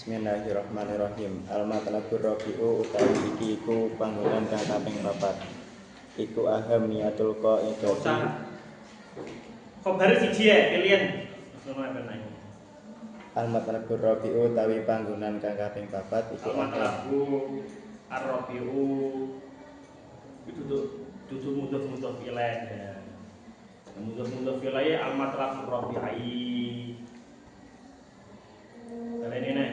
Bismillahirrahmanirrahim. Al-matlabur rabi'u utawi iki iku panggonan kang kaping 4. Iku ahamiyatul qaidati. Khabar siji ya, pilihan. Al-matlabur rabi'u utawi panggonan kang kaping 4 iku al-matlabur ar-rabi'u. Itu dudu mudhof ilaih ya. Mudhof ilaih al-matlabur rabi'i. Ini nih.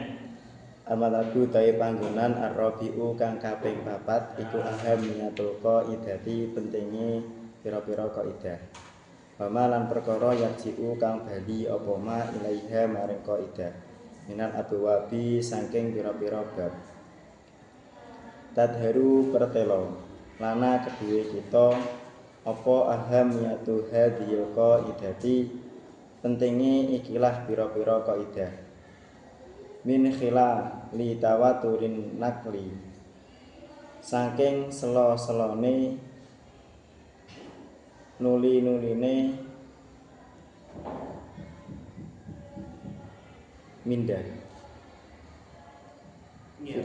Al-matlabu utawi panggonan ar-rabi'u kang kaping 4 iku ahamiyatul qaidati pentinge pira-pira kaidah. Wama lan perkara yaji'u kang bali apa ma ilaiha maring kaidah. Minal abwabi saking pira-pira bab. Tadharu pertelo lana kedue kita apa ahamiyatu hadhil qaidati pentinge ikilah pira-pira kaidah. Min khila li tawaturin nakli saking selo-selone nuli-nuline mindah. Iya.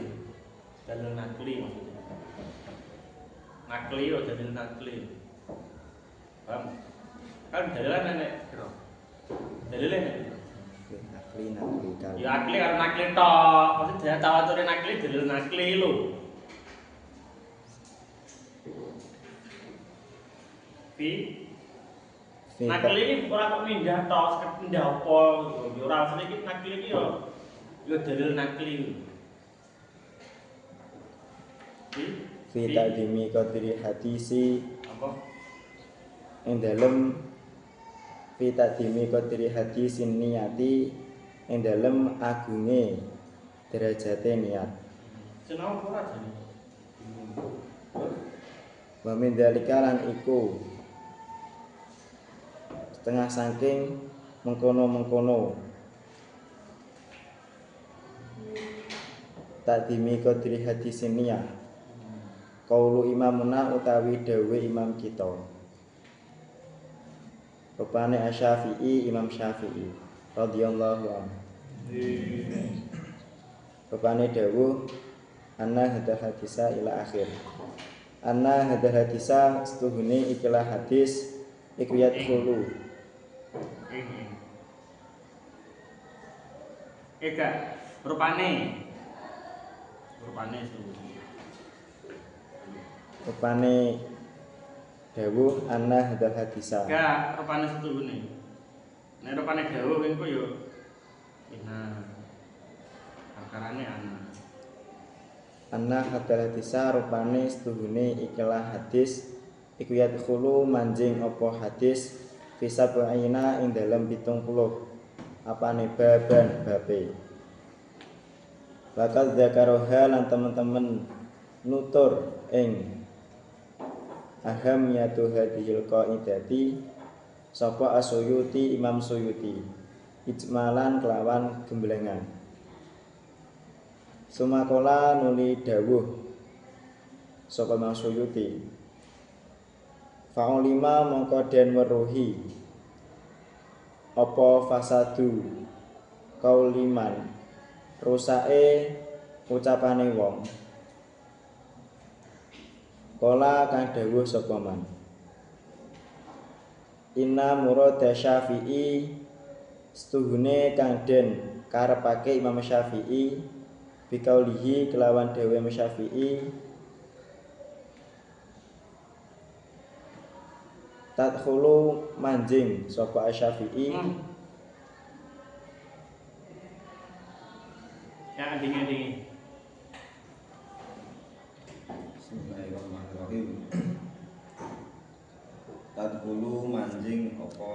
Dalil nakli maksudnya. Nakli atau dalil nakli. Paham? Kan dalilan nenek kira. Dalilnya nenek. Nakli kan. Ya akli karo nakli tok. Maksudnya tawaturin nakli dalil nakli lho. Nakli ini ora kok mindah tok, sekedar pindah apa gitu. Ya ora sedikit nakli iki yo dalil nakli. Fi taqdimi qadri hadisi Apa? ing dalem fi taqdimi qadri hadisin niyati ing dalem agunge derajate niat. Senau ora jane. Wa min dzalika lan iku setengah saking mengkono-mengkono taqdimi qadri hadisin niyah qaulu imamuna utawi dawe imam kita. Rupane Asy-Syafi'i Imam Syafi'i radhiyallahu anhu. Rupane dawuh anna hadal hadisa ila akhir. Anna hadal hadisa setuhune ikilah hadis iku yadkhulu. Eka rupane setuju. Rupane dawuh anna hadal hadisa. Enggak, rupane setune. Nek rupane dawuh engko yo nah. Akarane ana. Anna hadal hadisa rupane setuhune ikilah hadis iku yadkhulu manjing apa hadis fi sab'ina ing dalem 70. Apane baban babe. Bakal zakaroha lan teman-teman nutur ing ahamiyatu hadhil qaidati sapa As-Suyuti Imam Suyuti ijmalan kelawan gemblengan. Sumakola nuli dawuh sapa Imam Suyuti fa'ulima mongko den weruhi apa fasadu kauliman rusake ucapane wong. Kala kang dawuh sapa man Inna murada Syafi'i setuhune kang den karepake Imam Syafi'i bikaulihi kelawan dawuh Imam Syafi'i tadkhulu manjing sapa Asy-Syafi'i Ya dingin. Bismillahirrahmanirrahim. Tadkhulu manjing apa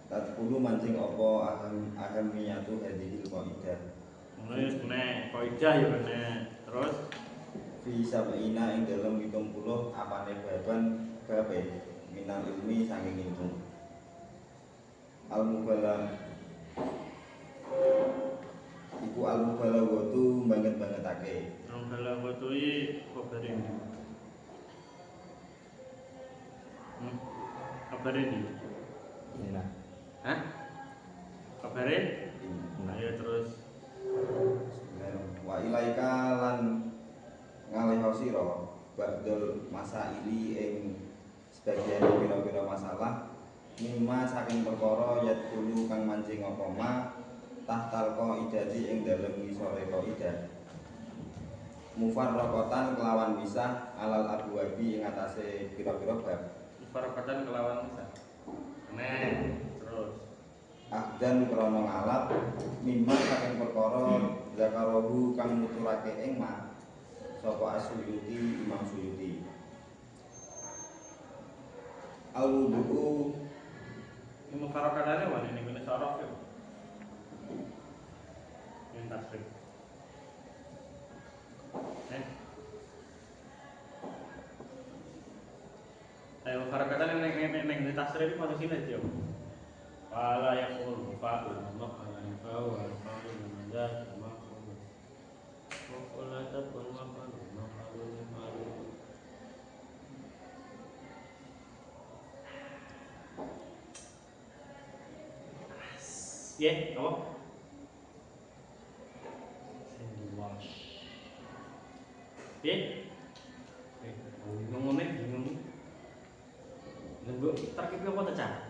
Tadkhulu manjing apa ahamiyatu hadhil qaidah. Wis kena kaidah ya kena. Terus fi sab'ina ing dalem 70 apane baban babe minal ilmi saking ilmu. Al-mubalagh iku al-mubalaghatu banget-bangetake. Al-mubalaghatu iki kabare ndi? Kabare ndi? Inna. Hah? Kabare? Ayo terus. Wa ilaika lan ngaleho sira ba'dul masaili ing sebagian pira-pira masalah mimma saking perkara yadkhulu kang mancing apa ma tahtal qaidati ing dalem ngisore qaidah mufarraqatan kelawan misah alal abwabi ing atase pira-pira bab Mufarraqatan kelawan misah. Nah, terus. akdan krana ngalap mimma saking perkara zakarohu kang nuturake ing ma sapa As-Suyuti Imam Suyuti al-wudu Ini mufarraqatane wane ning kene saraf ya. Yang tasrif. Ayo mufarraqatane ning tasrif posisine dia. Fala yaqul fa'ul maqalan fa'ul fa'ul mazat maqul. Wala takun maqal maqalun maqalun. Ya, apa? Wash. Ya. Ngomongnya bingung. Nunggu terkipnya apa tuh, Cak?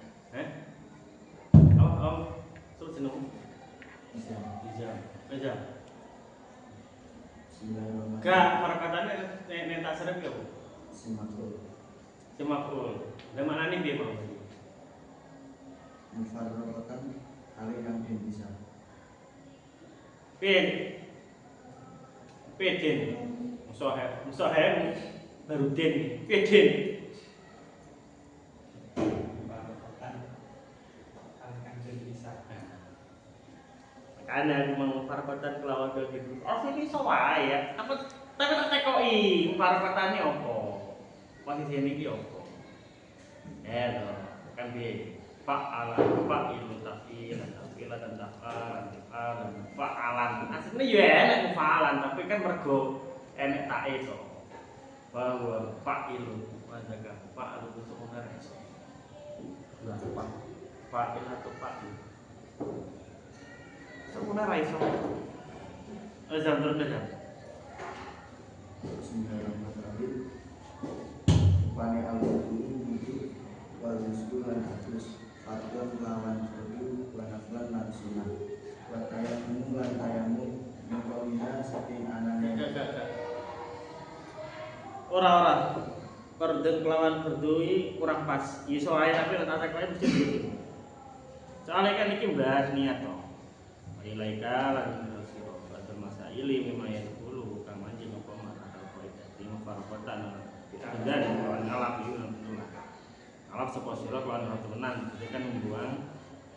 Terus jeneng Izam. Gak, perkataannya nek tak serep ya, Bu. Semakul. Lah maknane piye, Bang? Mufarraqatan kali yang bisa. Peden. Musahab baru den. Peden. Karena memang mufarraqatan kelawan gitu. Ini iso wae ya. Tapi tak tekoki mufarraqatane apa? Posisine iki apa? Lho, kan piye? Fa'alan, fa'ilu tafilan, dan taf'al, dan fa'alan. Asline ya enak fa'alan, tapi kan mergo enek tae to. Bahwa fa'ilu wajaga fa'alu itu benar iso. Lah, fa'il atau fa'il. Semuanya ra iso. Azam terus dah. Bismillahirrahmanirrahim. Pane al-wudu itu wajibu lan hadus fardhu lawan fardu wa naflan lan sunah. Wa tayammum lan tayammum mengkawina saking anane. Ora. Fardhu kelawan fardhu iki kurang pas. Iso ae tapi nek tak kowe mesti begitu. Soalnya kan iki bahas niat to. Ilaika lan sira badal masaili mimayan dulu kang manjing apa mata kaidah di mufarraqatan dan lawan alaf itu tentulah. Alaf sapa sira lawan ora temenan, itu kan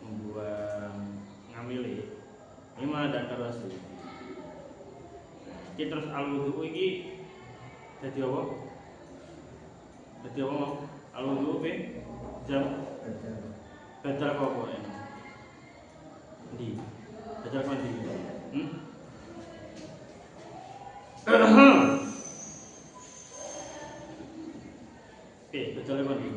membuang ngamili. Lima dan terus. Iki terus al-wudu iki dadi apa? Dadi apa? Al-wudu pe jam badal apa ini? Ndi? Badal mandi. Badal mandi.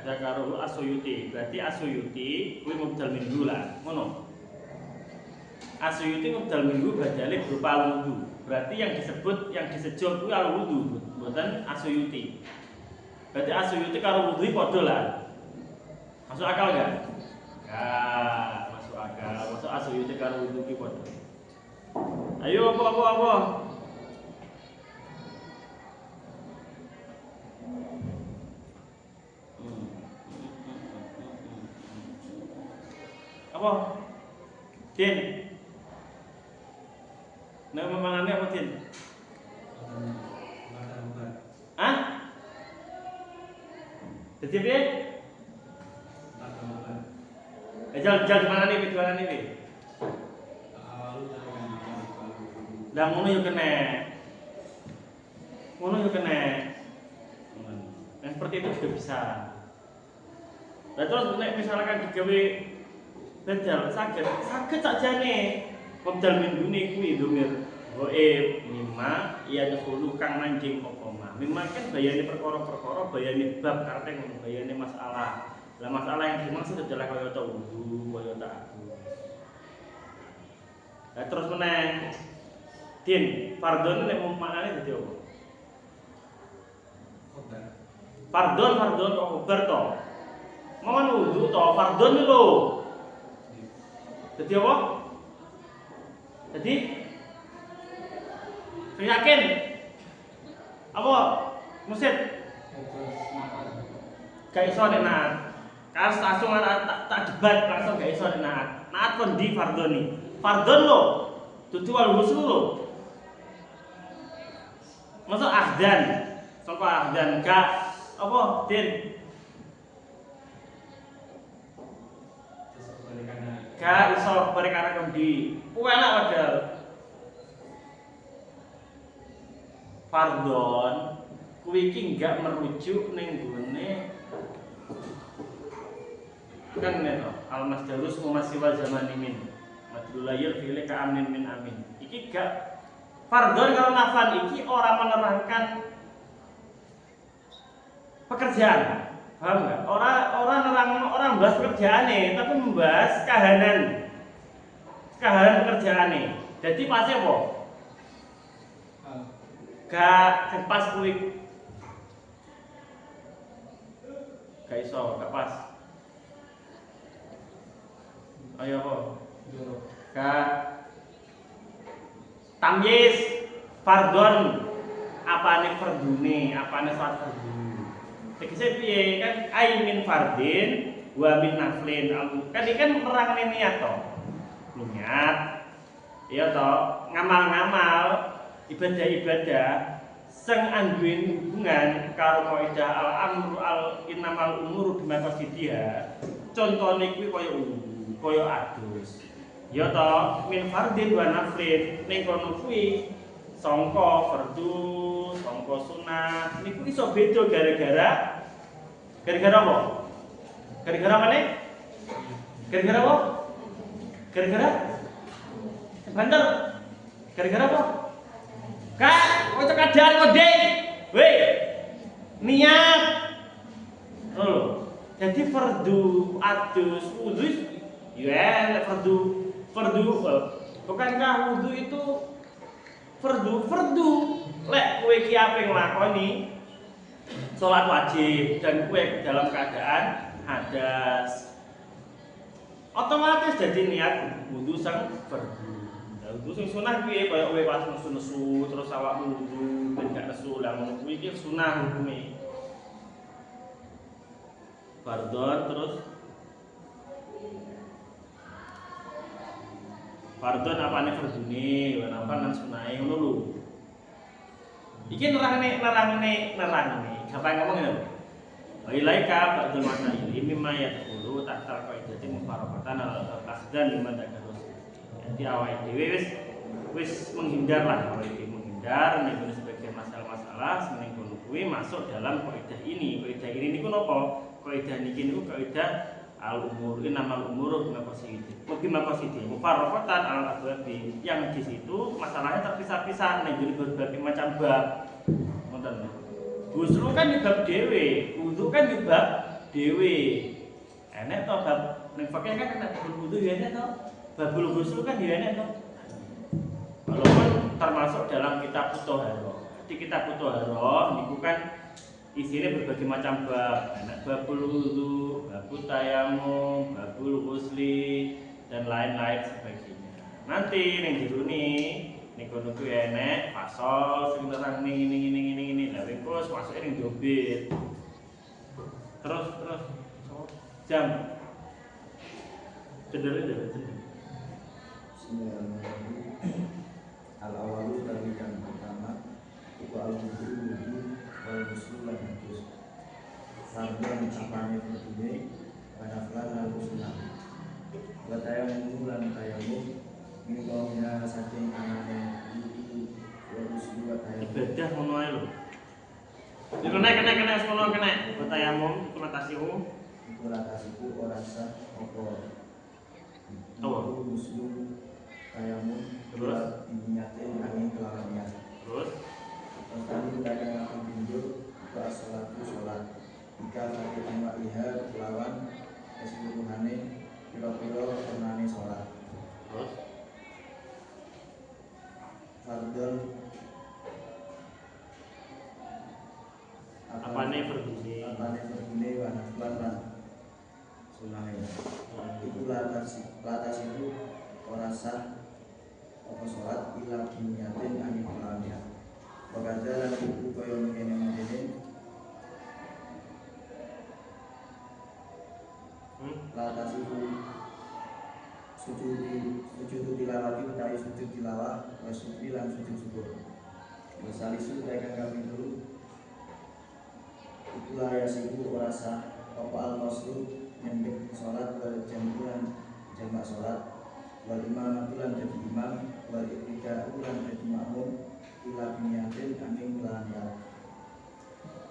Zakarul As-Suyuti. Berarti As-Suyuti kuwi mubdal minggu lah, ngono. As-Suyuti mubdal minggu badale berupa al-wudu. Berarti yang disebut kuwi al-wudu, mboten As-Suyuti. Berarti As-Suyuti karo wudu padha lah. Masuk akal enggak? Enggak, masuk akal. Masuk As-Suyuti karo wudu ki padha. Ayo apa? Apa? Din. Nama mangannya apa, Din? Hah? Jadi piye? Jal mana nih, mana nih? Lah ngono yo kena. Ngono yo kena. Yang seperti itu juga bisa. Lah terus nek misalkan digawe bedal saged sakjane. Wekdal minggune kuwi domir goib mimma ya dahulu kang manjing pokoma. Mimma kan bayane perkara-perkara, bayane bab karepe ngono, bayane masalah. Lah masalah yang dimaksud adalah kaya ta wudu, kaya ta aku. Lah terus meneh din fardhon nek maknane dadi apa? Fardhon kok khobar to. Mohon wudu to fardhon lho. Dadi apa? Jadi yakin apa musid gak iso nek naat kas langsung tak debat langsung gak iso nek naat kon di fardhon lho dudu wal husul lho masa ahdan sangka ahdan gak apa din gak iso perkara kondi enak padahal fardhon kuwi iki enggak merujuk ning gone kan neto al-masdarus mumasiwa zamani min madlulayil fi'li ka amin min amin iki gak fardhon kalau nafan iki ora menerangkan pekerjaan. Paham enggak? Orang membahas pekerjaane, tapi membahas kahanan pekerjaane. Jadi pasti apa? Gak pas kuwi. Gak iso, gak pas. Ayo apa? Gak tamyiz fardhon apane fardune, apane salat fardhu. Tegese piye kan ai min fardin wa min naflin. Kan iki kan nerangne niat to. Niat. Ya to, ngamal-ngamal, ibadah-ibadah sing anduweni hubungan karo kaidah al-amru innamal umuru bimaqasidiha. Contone kuwi kaya adus. Ya to, min fardin wa naflin. Ning kono kuwi sangka fardu, sangka sunah niku iso beda gara-gara apa? Gara-gara mana? Gara-gara apa? Gara-gara banter. Gara-gara apa? Kak, kok keadaan kode. Weh. Niat. Oh. Jadi fardu adus wudu ya fardu bukankah wudu itu fardu lek kowe iki ape nglakoni salat wajib dan kowe dalam keadaan hadas otomatis jadi niat wudu sang fardu. Lah wudu sing sunah piye kaya kowe pas nesu terus awakmu wudu ben gak nesu lah ngono kuwi iki sunah hukume. Fardhon terus fardhon apane fardune, wan apa nang sunahe ngono lho. Iki nerangne. Gampang ngomong lho. Wa ilaika ba'dul masail mimma yadkhulu tahta qaidati mufaraqatan al-qasdan liman takarus. Jadi awake dhewe wis menghindar menghindar nek sebagian masalah-masalah seneng kono kuwi masuk dalam kaidah ini. Kaidah ini niku napa? Kaidah niki niku kaidah al-umur innamal umuru bimaqasidi mufarraqatan al-abwabi yang di situ masalahnya terpisah-pisah ning berbagai macam bab. Ngoten. Ghusl kan bab dhewe, wudu kan bab dhewe. Enek to bab ning fikih kan enek wudu ya enek to. Babul ghusl kan ya enek to. Walaupun termasuk dalam kitab Thaharah. Di kitab Thaharah niku kan isinya berbagai macam bab, enak babul wudu, babul tayamum, babul ghusli dan lain-lain sebagainya. Nanti ning jero ning kono kuwi enek pasal sing nerang ini. Lah wis masuke ning dobit. Terus jam. Cendere. Al-awalu tadi yang pertama itu al-wudu wal ghusl lan hadus. Sampeyan apane fardune, wanaflan lan sunah. Wa tayamum lan tayamum minumnya saking anane wudu wa rusdu wa tayamum. Ibadah ngono ae lho. Iku kena semono kena. Wa tayamum iku latasiku. Iku latasiku ora sah apa. Apa? Rusdu tayamum Terus dinyatin angin kelawan niat. terus Tadi dagang akan pinjul ke salatu sholat. Jika sakit emak lihat lawan keseluruhane piro-piro pernane sholat. terus Fardol apane berbunyi wanaflan lan sunahe. Iku latas itu ora sah apa sholat ila binyatin angin kelawan. Pekerja lan ibu kaya mengene-mengene latas ibu sujud tilawati utawi sujud tilawah wa syukri lan sujud syukur. Wasalisu tekan kami dulu iku layasiku ora sah apa al-qasru nyendek sholat wal jamburan jamak sholat wal imam lan dadi imam wal iqtida'u lan dadi makmum ila biniatin angin kelawan niat.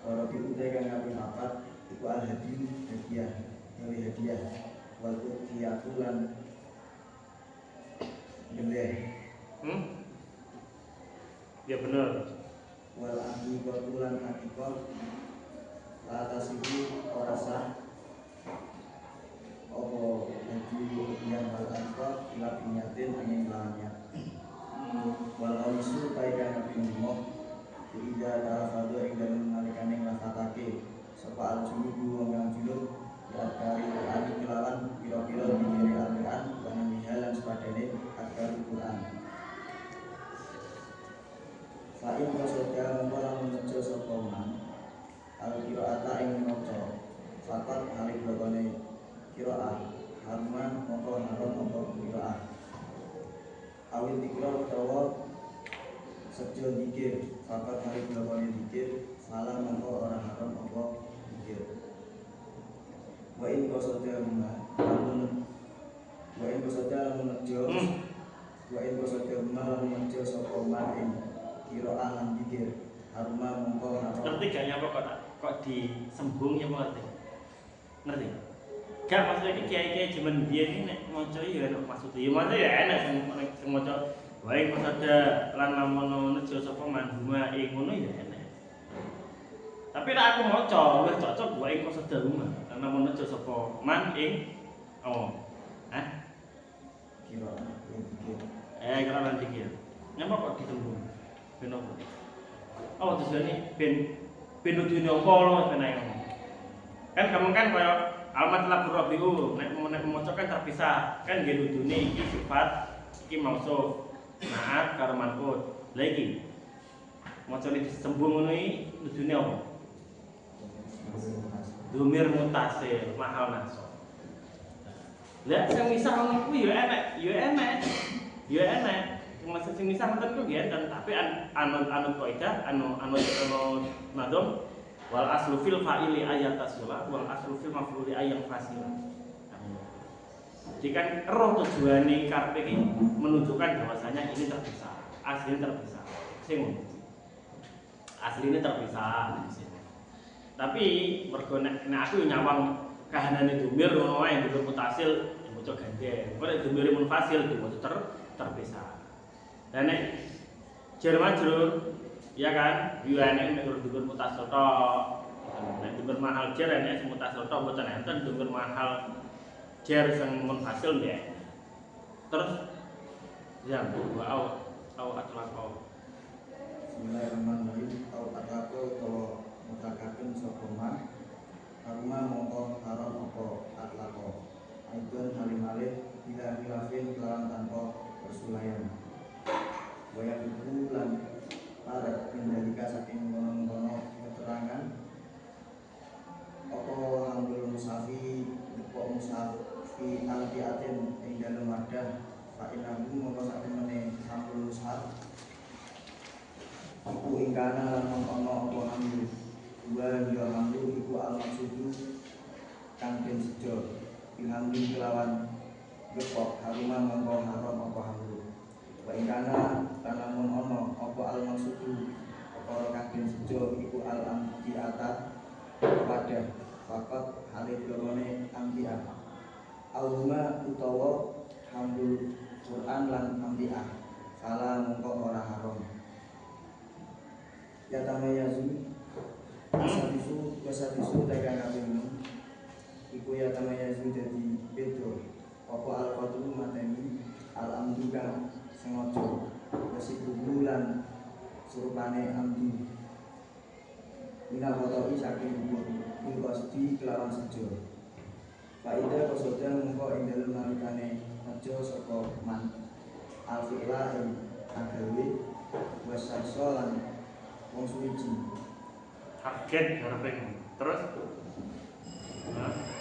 Para ibu tekan kami papat iku al-hadiyu hadiah dari hadiah wal uqiyatu lan geleh ya bener. wal aqiqatu lan aqiqah latas iku ora sah apa hadiyu yang wal aqiqah ila biniatin angin kelawan niat. Wal khamisu kaitan nabi Muhammad ida talafadu ing dalem nalikane nglafatake sapa al-junubu wong kang junub ya kari Quran kelawan pira-pira dikiri Al-Quran lan mihalan sepadane akar Quran. Fa in qasada mongko lamun nejo sapa man al-qiraata ing maca fakat hari blokone qiraah harman mongko haram mongko qiraah awil dikira utawa sejo dikir fakat hari blokone dikir salah mongko ora haram mongko dikir. Wa in qasada lamun nejo wa in qasada lamun nejo sapa man ing qiraah lan dikir harma mongko haram. Ngerti gak nyapa kok disembung ya ngerti? Ngerti? Gak maksudnya iki kiai-kiai jaman biyen iki nek maca ya enak maksudnya. Ya maksudnya ya enak sing maca wae qasada lan lamun nejo sapa man huma ing ngono ya enak. Tapi nek aku maca luwih cocok wae qasada huma lan lamun nejo sapa man ing Hah? Qiraah lan dikir. Qiraah lan dikir. Nyapa kok disembung? Ben apa? Oh, tujuane ben nudune apa lho ben ae ngomong. Kan kamu kan kaya alamat lagu Rabiu nek maca kan terpisah. Kan nggih nudune iki sifat, iki mausuf. Naat karo manqut. Lah iki macane disembung ngono iki nudune apa? Domir mutasil, mahal nasab. Lah sing misah ngono kuwi ya enak, ya enak. Maksud sing misah ngoten ku nggih enten, tapi anut kaidah anu nadom wal aslu fil fa'ili ayatasila wal aslu fil maf'uli ayang fasila. Jadi kan roh tujuane karepe iki menunjukkan bahwasanya ini terpisah, aslinya terpisah. Sing aslinya terpisah di sini. Tapi mergo nek aku nyawang kahanane domir ngono wae domir mutasil dimaca gandeng. Kok nek domir munfasil dimaca terpisah. Dan nek jar majrur ya kan biwane nek domir mutasil tok. Nek domir mahal jar nek mutasil tok mboten enten domir mahal jar sing munfasil nggih. Terus ya au atlaqo. Bismillahirrahmanirrahim. Au atlaqo utawa mutakaken sapa man haruma mongko haram apa atlaqo. Aidon halimale bila khilafin kelawan tanpa persulayan. Waya buku lan parat kendalika saking kono-kono keterangan apa hamdul musafi kok musafi alfiatin ing dalem wadah fa inahu mongko sak temene hamdul mushaf iku ingkana lan mongko apa hamdul wa ya hamdul iku al maksudu kang den sejo ilhamdul kelawan Yukok haruma mongko haram apa haru. Wa ingkana tanamun ono apa al maksudu perkara kang den sejo iku al amdiata wadah fakot halid lorone amdiah. Auma utawa hamdul Quran lan amdiah. Fala mongko ora haram. Ya tamayazu wasatisu dagang kabeh iku ya tamayazu dadi beda apa al-qatlu mateni al-amdu kang sengaja wasibuhu lan surupane amdu minal qatoi saking bil qasdi kelawan sejo faida kosoda mengko ing dalem nalikane aja saka man al-fi'la ing agawe wasarso lan wong suci kaget harapin terus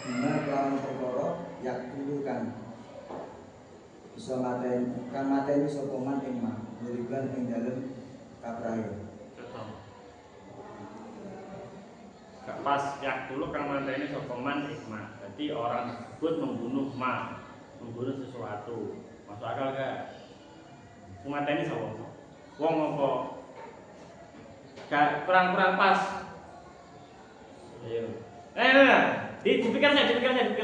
bima kelawan perkara yak dulu kan bisa mateni sapa man ing man berikan ing dalem kaprayo gak pas yak dulu kang mantene sokoman hikmah. Berarti orang tersebut membunuh membunuh sesuatu. Masuk akal gak? Mantene sapa? Wong apa? Gak kurang pas. Ayo. Dipikir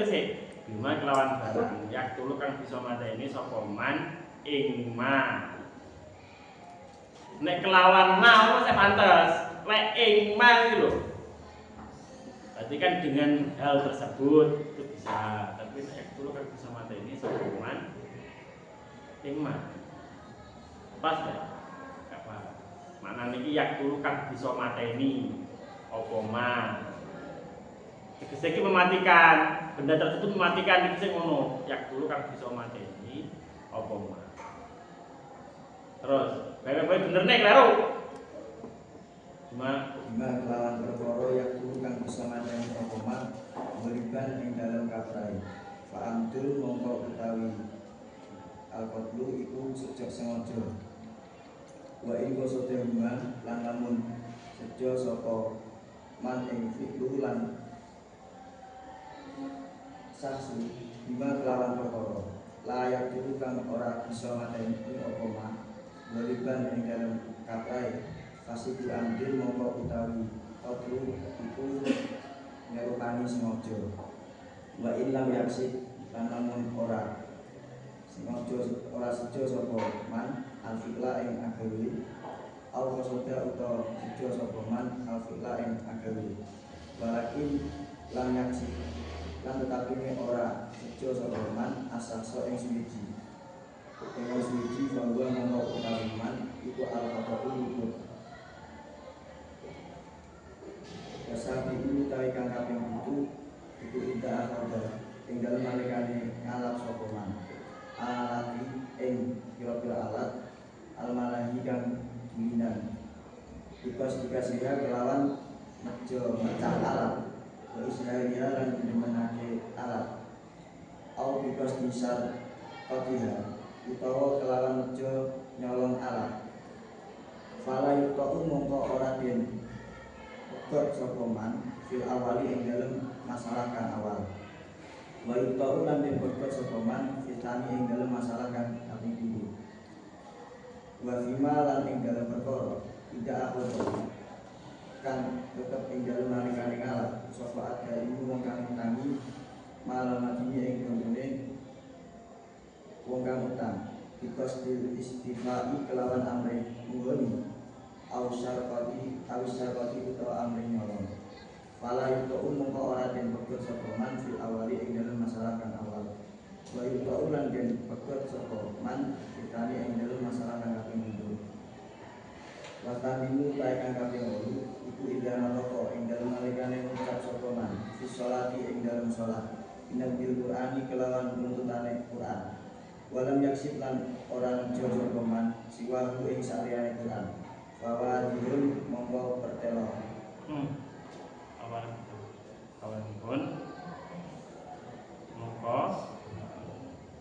saya. Bima kelawan barang yak dulu kang bisa mateni sokoman ingma. Nek kelawan apa saya pantes? Lek ingma iki lho. Berarti kan dengan hal tersebut itu bisa, tapi nek dulu kan bisa mateni sokoman ingma. Pas ya? Gak paham. Mana niki yak dulu kan bisa mateni apa man. Tegese iki mematikan, benda tersebut mematikan iki sing ngono. Yak dulu kan bisa mateni apa man. Terus, bae-bae bener nek kleru. Bima kelawan perkara yak dulu kang bisa mateni apa man berikan ing dalem kaprai. Fa amdul mongko utawi al-qatlu iku sejak sengaja. Wa ing kosote man lan lamun sejo saka man ing fi'lu lan saksi bima kelawan perkara layak dulu kang ora bisa mateni apa man berikan ing dalem kaprai fasidu amdil mongko utawi qatlu iku nyerupani sengaja wa illam yaksib lan lamun ora sengaja ora sejo sapa man al-fi'la ing agawe au qasoda utawa sejo sapa man al-fi'la ing agawe walakin lan yaksib lan tetapi ora sejo sapa man asakso ing suwiji ing suwiji bahwa mongko utawi man iku al-qatlu iku sapi itu tawi kang kaping 7 iku ida akhoda ing dalem nalikane ngalap sapa man alati ing kira-kira alat almalahi kang dulinan dikasih kelawan mejo mecah alat wa israeliya lan dimenake alat au bikos disar qatiha utawa kelawan mejo nyolong alat fala yuqau mongko ora den pegot sapa man fil awali ing dalem masalah kang awal wa yuqau lan den pegot sapa man fil tani ing dalem masalah kang kaping 2 wa fima lan ing dalem perkara tidak aku kan tetep ing dalem nalikane ngalah sapa ada ibu wong kang utangi malam mati ing gone wong kang utang because di istifai kelawan amri nggoni ausar koti utawa amri nyolong fala yuqau mongko ora den pegot sapa man fil awali ing dalem masalah kang awal wa yuqau lan den pegot sapa man ditani ing dalem masalah kang kaping 7 watamimu tae kang kaping 8 iku idana roko ing dalem nalikane ngucap sapa man fi sholati ing dalem salat inal bil Qur'ani kelawan nuntutane Qur'an walam yaksib lan ora nejo sapa man siwahu ing saliyane Qur'an fawadihun mongko pertelo awan pun mongko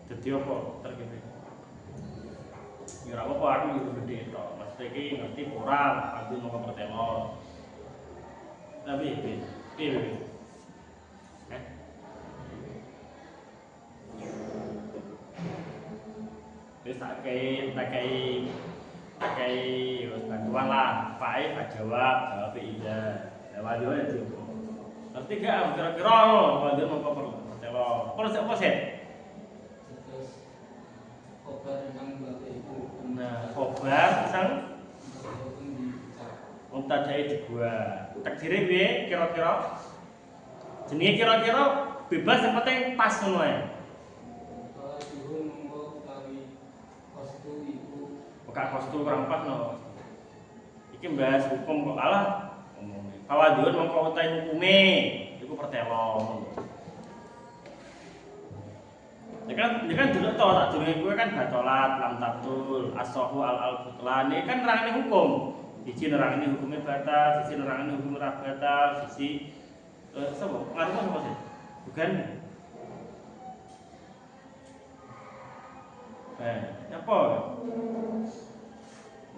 dadi apa terkene ya ora apa aku yo gede to mesti iki ngerti ora aku mongko pertelo tapi piye takai bantuan lah, Pak jawab iya. Lewat itu ya dihukum. Ngerti gak? Kira-kira kalau dia mau perlu pertelo. Kalau apa sih? Terus khobar tentang bapak ibu. Nah, khobar sang untadai dibuat. Takdire piye kira-kira? Jenenge kira-kira bebas yang penting pas ngono ae. Kalau suruh monggo utawi kostu ibu. Buka kostu kurang pas no. Iki bahas hukum kok alah ngomongnya. Kawadun mongko utahe hukume iku pertelo. Ya kan dulu to tak durunge kowe kan batolat lam tabtul as-sahu al-butlan. Ini kan nerangane hukum. Siji nerangane hukume batal, siji nerangane hukum ora batal, siji sapa? Ngarep sapa sih? Bukan. Apa?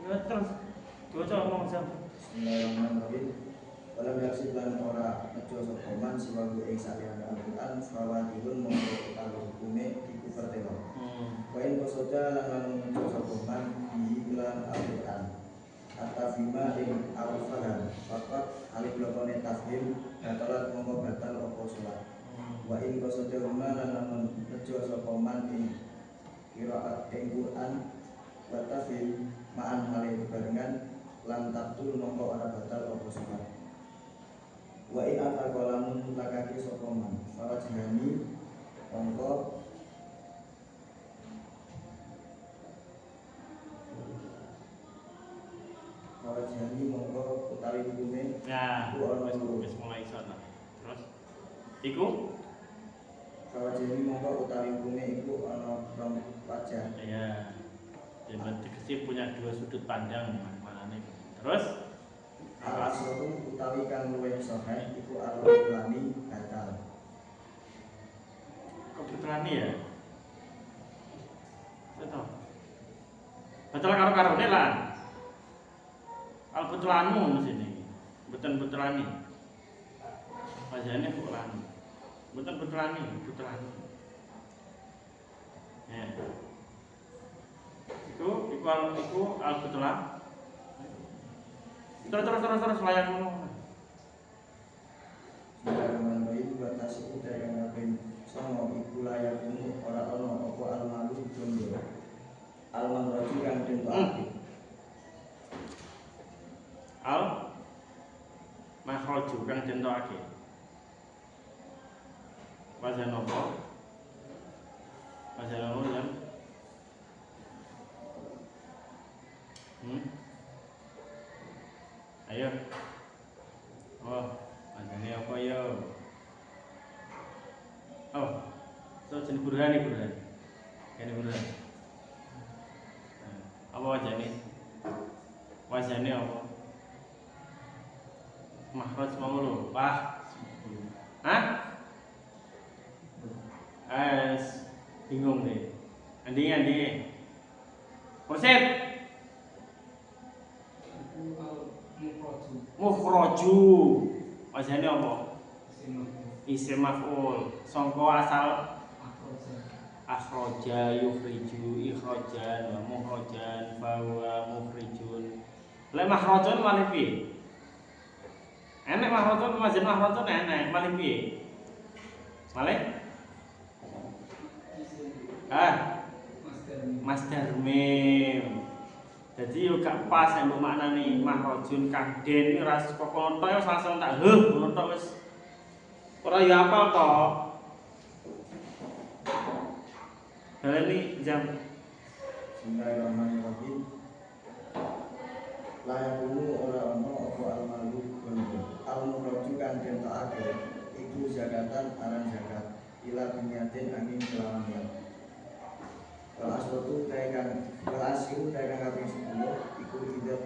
Ya terus coba ngomong sama. Bismillahirrahmanirrahim. Walam yaksib lan ora nejo sapa man siwagu ing saliyane Al-Qur'an fawadihun mongko utawi hukume iku pertelo. Wa in kosoda lan lamun nejo sapa man bihi lan Al-Qur'an. At-tafhima ing al-faham fakat alif lokone tafhim batalat mongko batal apa salat. Wa in kosoda lan lamun nejo sapa man ing qiraat ing Qur'an wa tafhim ma'an hale bebarengan lam tabtul mongko ora batal apa salat. Wa in ataqalamun mutlakake sapa man fawajhani mongko utawi hukume Nah, iku ana wis mulai iso ta. Terus iku fawajhani mongko utawi hukume iku ana rong wajah. iya. Yang tegese punya dua sudut pandang maknane. Terus Al-asrohu utawi kang luwih sahih iku al-ulani batal. kebetulan ya. Betul. Betul karo-karone lah. Al-Butlanu mesine. Betul-betulani. Wajane butlani. Betul-betulani, butlani. Ya. Iku al-Butlan. Terus layak ngomong. Bismillahirrahmanirrahim. Batasi utai kang kaping 9 iku layak ora ana apa al-malu bondo. Al-manraju kang ditokake. Al makhraju kang ditokake. Wazan apa? Wazan apa jam? Ayo. Oh, wazane apa yo? Oh, so jenis burhan. Kene burhan. Apa wazane? Wazane apa? Makhraj mau lho, Pak. Hah? Bingung deh. Andi. Proses. Mukhraju. Wazane apa? Isim maf'ul. Sangka asal akhraja yukhriju ikhrajan wa mukhrajan fa huwa mukhrijun. Lek makhrajan malih piye? Enek makhrajan wazan makhrajan enek malih piye? Malih? Masdar mim. Jadi yo gak pas nek mbok maknani mahrajun kang den ora kok nonton wis langsung tak nonton wis ora yo apal to. Daleni jam. Bismillahirrahmanirrahim. Layak ora ana apa al-malu bondo. Al-muraju kang ditokake iku zakatan aran zakat ila binyatin angin kelawan niat. Asrotu tekan kaping 10 iku idat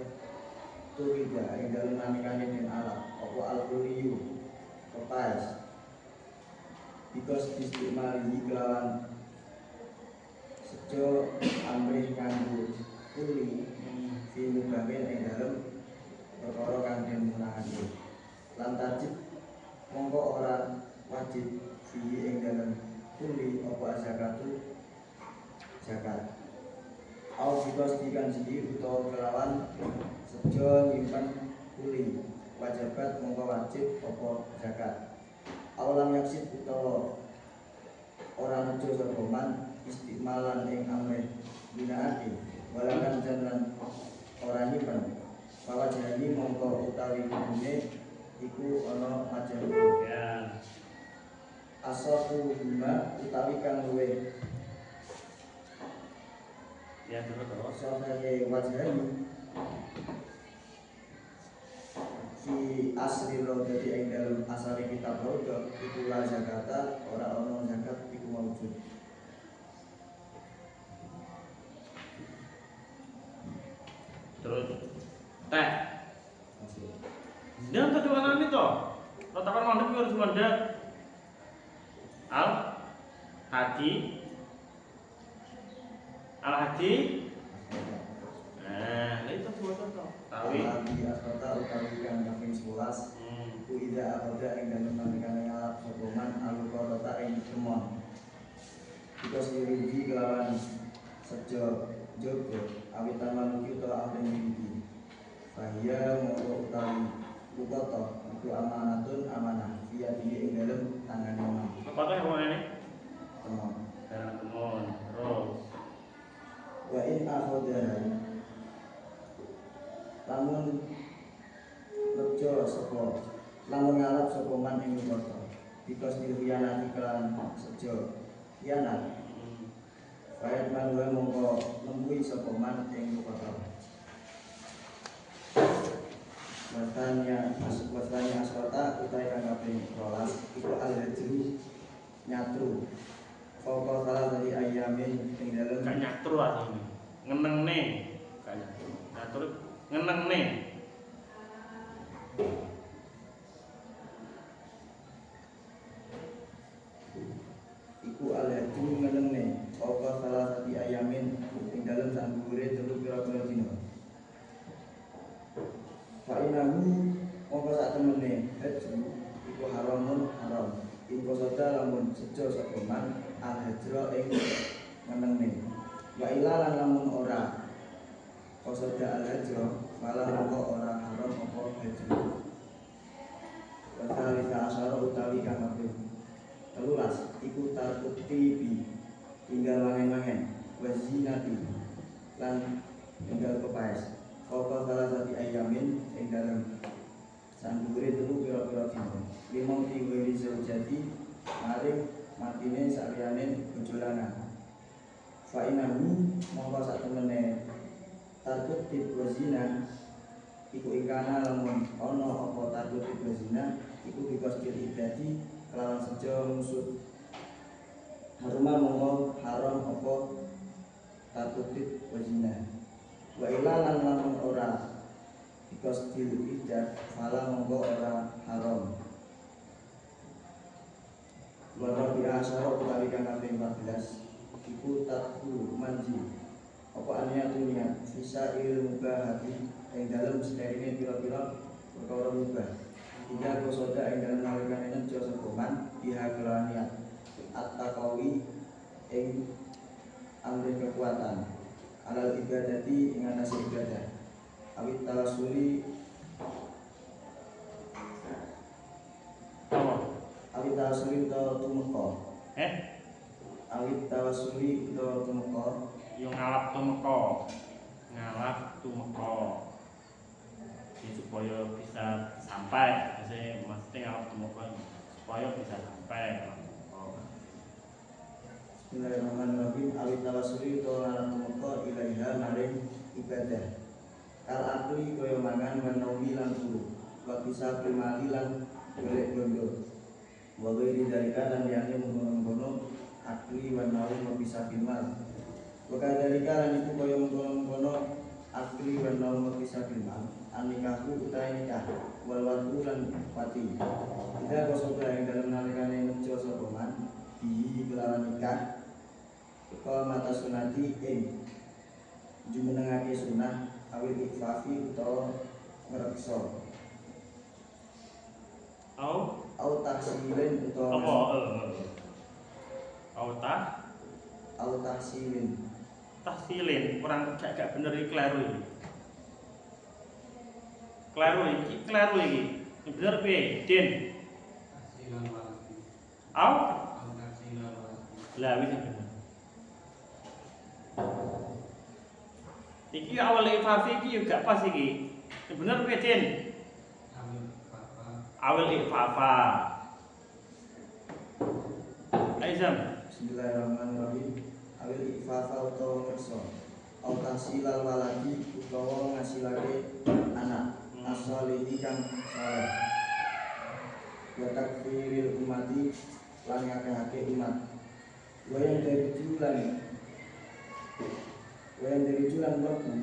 turida ing dalem nalikane den alat apa al-kuliyu kepas because istimali kelawan sejo amrih kanggo kuli fi mubahin ing dalem perkara kang den munangake lan tajib mongko ora wajib fi ing dalem kuli apa zakatu zakat au bikos dikanji utawa kelawan sejo nyimpen kuli wajibat mongko wajib apa zakat awalam yaksid utawa ora nejo sapa man istimalan ing amrih binaati walakan jalan ora nyimpen bahwa jadi mongko utawi kudune iku ana macam Ya. asafu guna utawi kang luwe Ya terus. sebagai wajahani si asri lo jadi ing dalam asale kitab rodo iku la zakata ora ono zakat iku maujud. Terus teh. Jangan tadi anak itu. Ratakan mandek harus mandek. Al Hadi. Al Hadi. Nah, itu dua contoh. Tawi. Di asrota utawi kang kaping 11 iku ida akoda ing dalem nalikan ngalap sokoman alukorota ing kemon jika sendiri kelawan sejo jogo awit taman kita ahli mimpi bahaya mau utawi lukoto itu amanatun amanah via di ing dalem tangan imam Apa teh kemana ini? kemon Karena kemon. Terus. wa in akoda lamun lejo sapa lamun ngalap sapa man ing lukoto because dirhianati kelan sejo hianat Baik manwa mongko nembui sapa man ing lukoto wasanya asrota utai kang kaping 12 iku al-hajru nyatru Foko salah dari ayamin ing dalem Gak nyatru asline. Ngeneng nih. Gak nyatru. Nyatru ngeneng nih. iku al-hajru ngenengne Foko salah dari ayamin ing dalem sanggure telu pira-pira dina Fa'inahu mongko sak temene hajru iku haramun haram info soda lamun sejo sapa man al-hajra ing ngenengne wa ila lan lamun ora kosoda al-hajra malah mongko ora haram apa hajru wasalisa asyara utawi kang kaping 13 iku tarkuti bi tinggal mangen-mangen wazinati lan tinggal kepaes Koko salah satu ayamin ing dalam sandure telu pira-pira dina. Limau tiwiri zaujati maring matine saliyane bojo lanang. Fa inahu mongko sak temene tarkut tipe zina iku ikana lamun ana apa tarkut tipe zina iku bebas dadi kelawan sejo musud. Haruma mongko haram apa tarkut tipe zina. Wa ilalan lamun ora because til idah fala monggo ora haram wa rabi asyara utawi kang kaping 14 iku takku manji apa aniatu niat sisa ilmu bahati ing dalem sederine pira-pira perkara mubah hingga kosoda ing dalem nalikane nejo sapa man biha kelawan niat at-taqawi ing amri kekuatan alal ibadati ing atase ibadah awit tawassuli utawa tumeka awit tawassuli utawa tumeka Yo ngalap tumeka. Ngalap tumeka. Ya, supaya bisa sampai. Maksudnya ngalap tumeka supaya bisa sampai. Bismillahirrahmanirrahim awit tawassuli utawa lan tumeka ilaiha maring ibadah kal akli kaya mangan menawi lan turu wa bisa primali lan golek bondo wa ghairi dalika lan liyane mengkono akli wa nawi wa bisa primal wa kadalika lan iku kaya mengkono akli wa nawi wa bisa primal anikahu utai nikah wal wadu lan pati ida kosoda yang dalam nalikane nejo sapa man bihi kelawan nikah kala mata sunati ing jumenengake sunah awil ikfafi utawa ngreksa au tahsilin utawa Apa? au tahsilin tahsilin kurang gak bener iki kleru iki. Kleru iki. Bener piye? Din. Tahsilan waladi. Au? Tahsilan waladi. Lah wis bener. Iki awal ifafi iki juga pas iki. Bener piye, Din? Awal ifafa. Aizam. Bismillahirrahmanirrahim. Awil ifafa utawa kersa. Au tahsilal waladi utawa ngasilake anak. As-solihi kang saleh. Wa takfiril umati lan ngakeh-akeh umat. Wa yang dari julan mlebu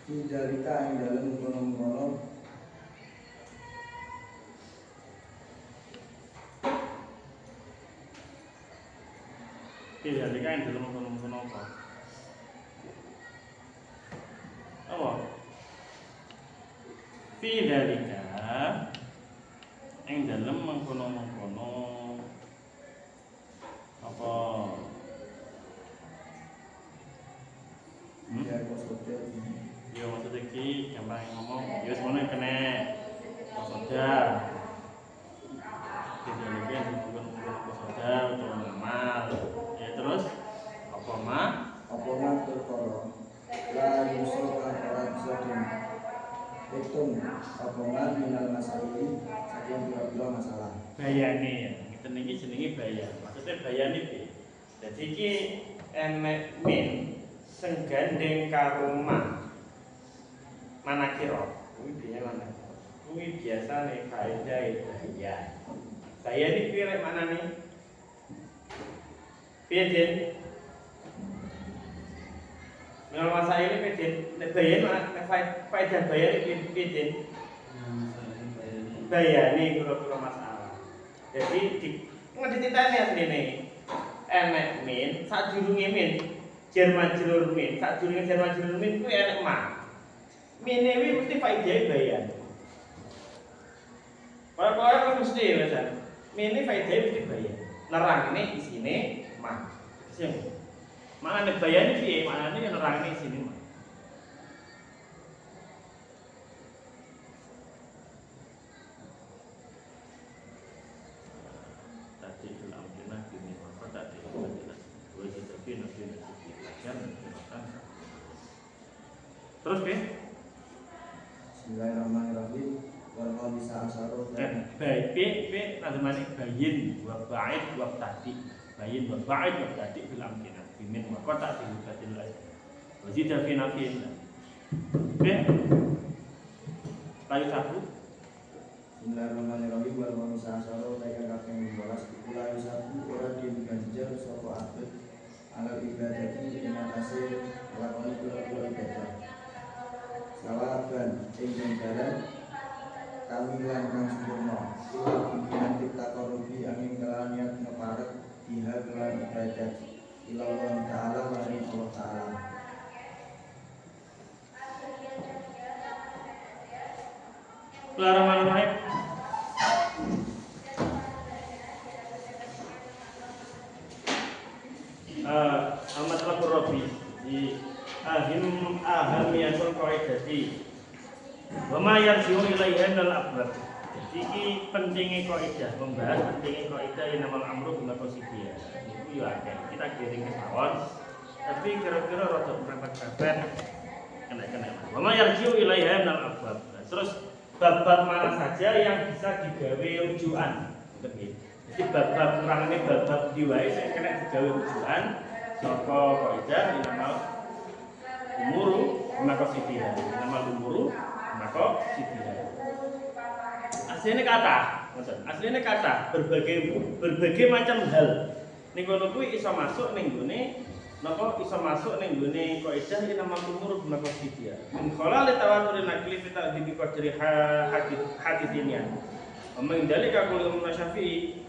hindalika ing dalem kono-kono Iya, dia kan dalam kono-kono apa? Apa? Fi dalika ing dalem mengkono-mengkono apa? ya kosodel Yo maksud iki gampang ngomong, yo semono kena kosoda. Tidak lagi bukan kosoda atau normal. Ya terus apa mah? apa man perkara la yusuf kang ora bisa hitung apa man minal masaili saking pira-pira masalah. Bayane ya. Kita niki jenenge bayan. Maksudnya bayane piye? Dadi iki enek min sing gandeng karo manakira. Kuwi piye mana? Kuwi biasane kaidah bayan. Bayan iki piye rek manane? Piye Den? Menurut masa ini piye Den? Nek bayan faedah bayan iki piye Den? Bayane kira-kira masalah. Jadi ngedititane asline enek min sajurunge min Jerman jerur min sajurunge Jerman jerur min kuwi enek ma. Mine kuwi mesti faedahe bayan. Ora mesti ya, mine faedahe mesti bayan. Nerangne isine ma. Sing makane bayane piye? Makane nerangne isine ma. Terus be? Bismillahirrahmanirrahim. Wal khamisa asyara Be nazmane bayin wa ba'id wa tadi. Bayin wa ba'id wa tadi bil amkinah. Bimin wa qata bil badil azab. Wa zida fi nafin. Be? Layu satu. Bismillahirrahmanirrahim. Wal khamisa asyara tekan kaping 12 iku la yusabu ora diganjar sapa abet alal ibadati ing atase lakoni pira-pira ibadah. Sawaban ing ganjaran kamilan kang sempurna ila pimpinan kita korupi angin kelawan niat ngeparek biha kelan ibadat ila Allah Ta'ala maring Allah Ta'ala. Bismillahirrahmanirrahim. Al-Matlabur Rabi di ahamiyatul qaidati wa ma yarji'u ilaiha minal abwab. Jadi iki pentingnya kaidah, membahas pentingnya kaidah yang namanya amru bil qasidiyah. Iku yo akeh. Kita kirim ke mawon. Tapi kira-kira rada mepet-mepet kena-kena. Wa ma yarji'u ilaiha minal abwab. Terus bab-bab mana saja yang bisa digawe rujukan. Jadi bab-bab kurangane bab-bab diwae sing kena digawe rujukan saka kaidah yang namanya umuru maqasidiyah. Nama umuru maqasidiyah. Aslinya kata berbagai macam hal. Ning kono kuwi iso masuk ning gone napa iso masuk ning gone kaidah iki nama umuru maqasidiyah. Min khalal tawatur nakli fi ta'dibi qadri hadithnya. Mengendalikan kulum Syafi'i.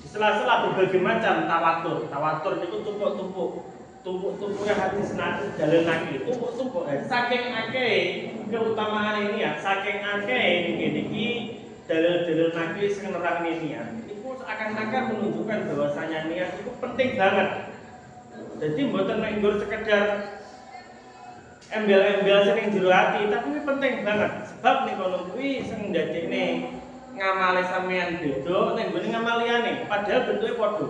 Di sela-sela berbagai macam tawatur niku tumpuk-tumpuknya hadis dalil nakli tumpuk-tumpuk saking akeh keutamaan ini ya saking akeh niki dalil-dalil nakli sing nerangne niat itu seakan-akan menunjukkan bahwasanya niat itu penting banget Jadi mboten nek nggur sekedar embel-embel sing jero ati, tapi ini penting banget. Sebab ning kono kuwi sing ndadekne ngamale sampean beda ning nggone ngamal liyane, padahal bentuke padha.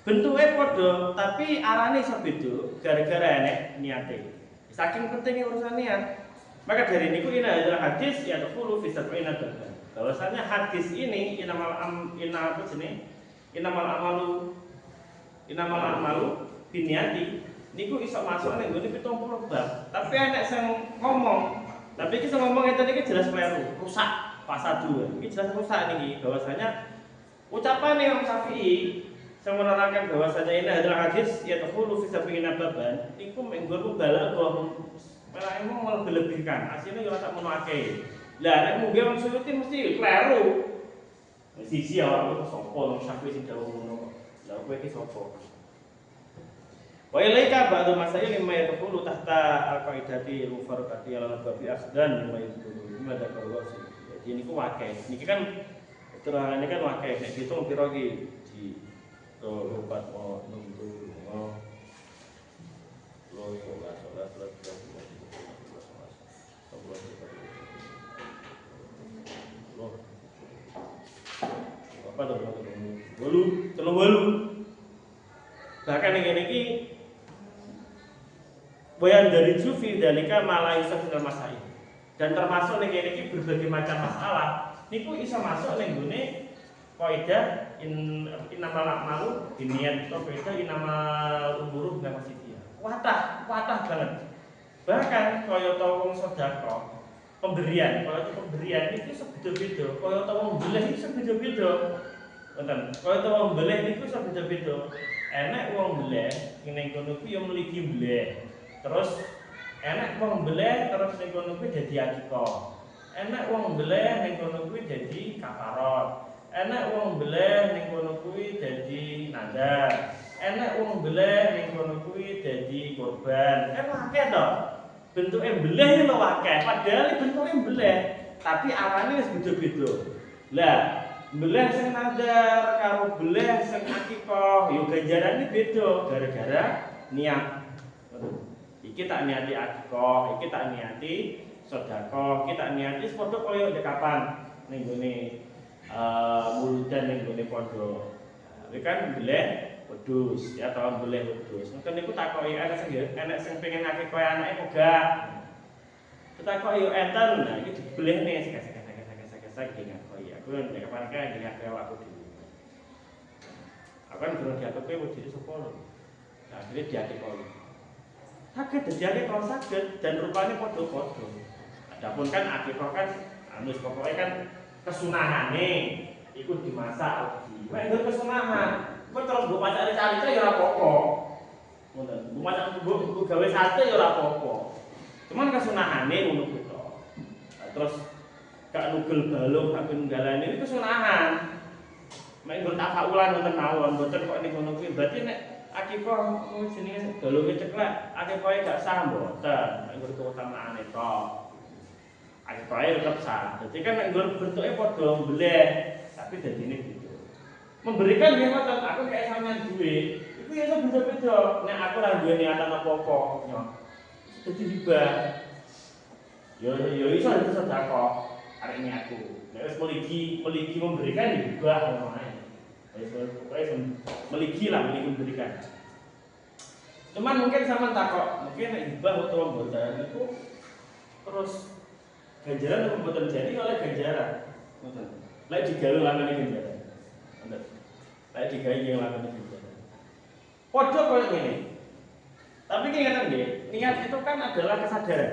Bentuke padha, tapi arane iso beda gara-gara enek niate. Saking pentingnya urusan niat. Maka dari niku ini adalah hadis ya taqulu fi sab'ina darajat. Bahwasanya hadis ini inamal amalu biniati niku iso masuk ning nggone 70 bab. Tapi enek sing ngomong, tapi iki sing ngomong ngeten iki jelas kleru, rusak pasadu. Iki jelas rusak niki bahwasanya ucapan Imam Syafi'i yang menerangkan bahwasanya ini adalah hadis ya taqulu fi sab'ina baban niku menggur balaghah malah emang lebih-lebihkan. Asline yo ora sak mono akeh. Lah nek mungge wong Suyuti mesti kleru. Sisi ora kok sapa wong Syafi'i sing dawuh ngono. Lah kowe iki sapa? Wa ilaika ba'du masail mimma yadkhulu tahta al-qaidati al-mufarraqati al-babi akhdan mimma yadkhulu mimma dakarwasi. Jadi niku akeh. Niki kan terangane kan akeh nek ditung pira iki di 4 oh 6 oh lo sholat apa tuh bolu bahkan yang ini boyan dari sufi dalika malah iso final masail dan termasuk yang ini berbagai macam masalah niku iso masuk ning gone kaidah innamal a'malu binniyat to kaidah innamal umuru binawasiyah watah banget bahkan kaya ta wong sedekah pemberian itu sebeda-beda kaya ta wong mbeleh itu sebeda-beda wonten kaya ta wong mbeleh niku sebeda-beda enek wong mbeleh ning kono kuwi yo mligi mbeleh terus enek wong mbeleh terus ning kono kuwi dadi akikah enek wong mbeleh ning kono kuwi dadi kafarat enek wong mbeleh ning kono kuwi dadi nadar enek wong mbeleh ning kono kuwi dadi korban akeh to bentuke mbeleh lho akeh padahal bentuke mbeleh tapi arane wis beda-beda lah mbeleh sing nadar karo mbeleh sing akikah yo ganjarane beda gara-gara niat iki tak niati akikah iki tak niati sedekah iki tak niati padha kaya kapan ning gone muludan ning gone pondok kuwi kan mbeleh wedhus ya tahun boleh wedhus. Mungkin niku takoki enek sing pengen akeh koyo anake kok gak. Takoki yo enten nah iki dibelehne sek-sek iki ngakoki. Aku nek kapan kae ngene aku dhewe. Aku kan durung diatur kowe wedi sapa lho. Nah, akhirnya diakoni. Saged dadi kalau saged dan rupane padha-padha. Adapun kan akikah kan anu pokoke kan kesunahane iku dimasak ugi. Nek kesunahan kok terus mbok pacake cari-cari ya ora apa-apa. Ngoten. Mbok pacake mbok gawe sate ya ora apa-apa. Cuman kesunahane ngono kuwi to. Terus gak nugel balung gak nunggalane itu kesunahan. Mek nggon tafaulan wonten mawon, mboten kok niku ngono kuwi. Berarti nek akikah jenenge balunge ceklek, akikahe gak sah mboten. Mek nggon keutamaane to. Akikahe tetep sah. Dadi kan nek nggon bentuke padha mbleh, tapi dadine beda. Memberikan nggih ngoten, aku kayak sampean duwe. Iku ya iso beda-beda. Nek aku ora duwe niatan apa-apa, ya. Dadi hibah. Yo iso sedekah arek niatku. Nek wis meligi memberikan ya hibah ngono ae. Wis pokoke meligi memberikan. Cuman mungkin sampean takok, mungkin nek hibah utawa mboten itu terus ganjaran apa mboten jadi oleh ganjaran. Ngoten. Lek digawe lamane ganjaran. Lek digawe yang lakoni ganjaran. Padha koyo ngene. Tapi ki ngeten nggih, niat itu kan adalah kesadaran.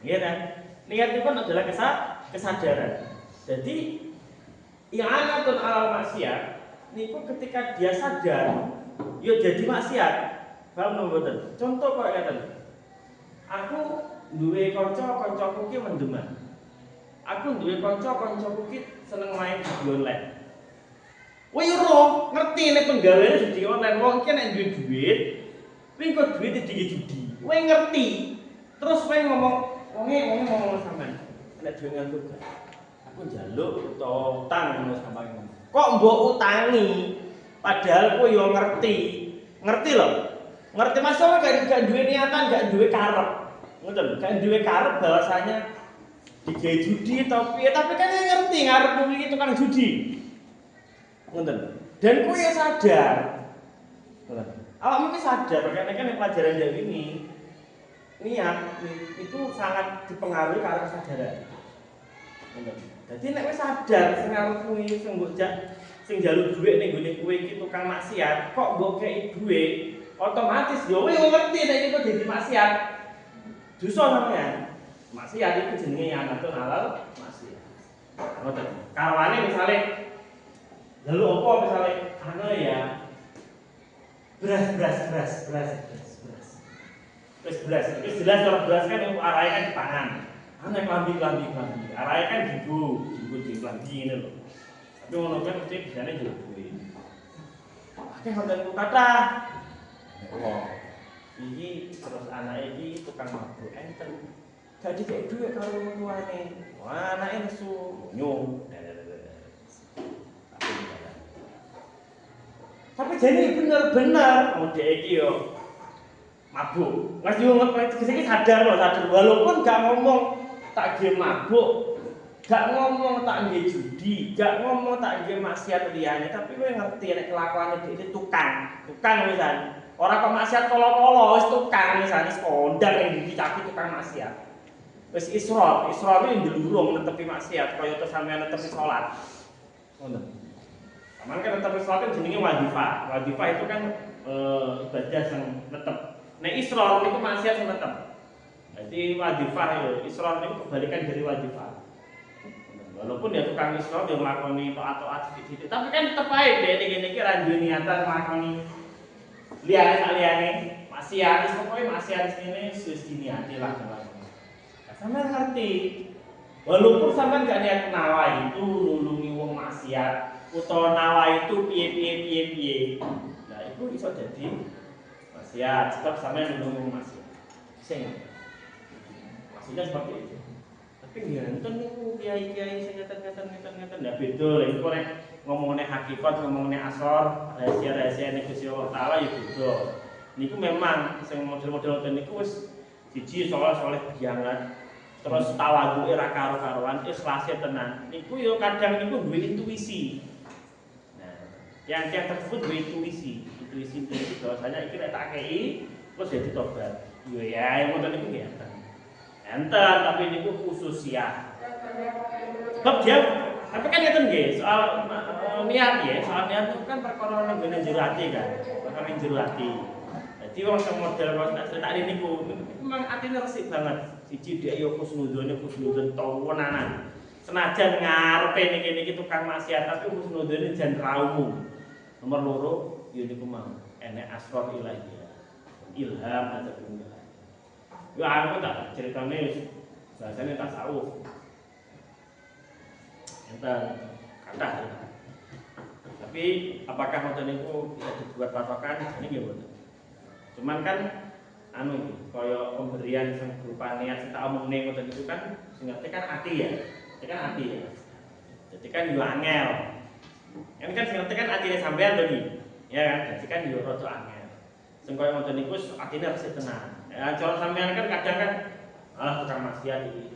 Nggih kan? Niat itu kan adalah kesadaran. Jadi i'anatun 'alal maksiat niku ketika dia sadar, yo jadi maksiat. Paham mboten? Contoh koyo ngeten. Aku duwe kanca-kancaku ki mendeman. Aku duwe kanca-kancaku ki seneng main video online. Kowe yo ngerti nek penggaweane judi online wong ki nek duwe duit, kuwi kok duit iki judi. Kowe ngerti. Terus kowe ngomong ngomong sampean. Nek duwe ngantuk gak? Aku njaluk utawa utang ngono sampean. Kok mbok utangi? Padahal kowe yo ngerti Ngerti loh? Ngerti masalah gak duwe niatan, gak duwe karep. Ngoten, gak duwe karep bahwasanya digawe judi tapi kan ngerti ngarep kuwi tukang judi. Ngoten. Dan kowe ya sadar. Ngoten. Awakmu ki sadar karena kan pelajaran dari ini niat itu sangat dipengaruhi karo kesadaran. Ngoten. Dadi nek wis sadar sing arep kuwi sing mbok sing njaluk dhuwit ning gone kowe iki tukang maksiat, kok mbok kei dhuwit, otomatis yo kowe ngerti nek iki kok dadi maksiat. Dosa sampean. Maksiat itu jenenge yanatul halal maksiat. Ngoten. Karwane misale lalu apa misale ya beras. Terus beras, itu jelas kalau beras kan arahnya kan di tangan. Ana klambi. Arahnya kan di klambi ini loh. Tapi ngono kan mesti bisane yo duwe. Akeh wonten kata. Oh. Iki terus anake iki tukang mabuk enten. Gak dikek dhuwit karo wong tuane. Wah, anake nesu nyung. Tapi jadi bener-bener mau dhek iki yo mabuk. Mas yo iki sadar walaupun gak ngomong tak nggih mabuk, gak ngomong tak nggih judi, gak ngomong tak nggih maksiat liyane, tapi kowe ngerti nek kelakuane dhek iki tukang wisan. Ora kok maksiat kolo-kolo, wis tukang misalnya kondang yang dicapi tukang maksiat. Wis israr iki ndurung netepi maksiat kaya to sampeyan netepi salat. Ngoten. Sampeyan kan netepi salat kan jenenge wadifah. Wadifah itu kan ibadah sing netep. Nek israr niku maksiat sing netep. Jadi wadifah itu, israr niku kebalikan dari wadifah. Walaupun dia tukang israr dia nglakoni taat sithik-sithik, tapi kan tetep ae dhek iki ra duwe niatan nglakoni liyane maksiat, pokoke maksiat ini wis diniati lah jalan. Sampeyan ngerti. Walaupun sampeyan gak niat nawa itu nulungi wong maksiat utawa nawa itu piye. Nah, itu iso dadi maksiat, sebab sampeyan nulungi wong maksiat. Sing maksudnya seperti itu. Tapi ngenten niku kiai-kiai sing ngeten ndak beda lha iku nek ngomongane hakikat, ngomongane asor, rahasia-rahasia nek Gusti Allah Taala ya beda. Niku memang sing model-model ngoten niku wis siji saleh banget. Terus tawadhuke ra karo-karoan, ikhlase tenan. Niku yo kadang niku duwe intuisi. Nah, yang tersebut duwe intuisi bahwasanya iki nek tak kei terus dadi tobat. Yo ya ngoten niku nggih enten tapi niku khusus ya. Sebab dia tapi kan ngeten nggih soal niat ya, soal niat itu kan perkara nang ngene jero ati kan. Perkara ning jero ati. Dadi wong sing model kok tak critakne niku memang atine resik banget. Siji dhek yo husnudon tawonanan. Senajan ngarepe niki tukang maksiat tapi husnudone jan raumum. Nomor loro yo niku mau enek asrar ilahiyah. Ilham ataupun ilham. Yo aku tak ceritane bahasane tasawuf. Enten kathah. Tapi apakah ngoten niku bisa dibuat patokan? Ini nggih mboten. Cuman kan anu iki kaya pemberian sing berupa niat sing tak omongne ngoten niku kan sing ngerti kan ati ya. Itu kan ati ya. Jadi kan yo angel. Kan sing ngerti kan atine sampean to iki. Ya kan, jadi kan yo rada angel. Sing kaya ngoten niku atine resik tenan. Ya cara sampean kan kadang kan tukang maksiat iki.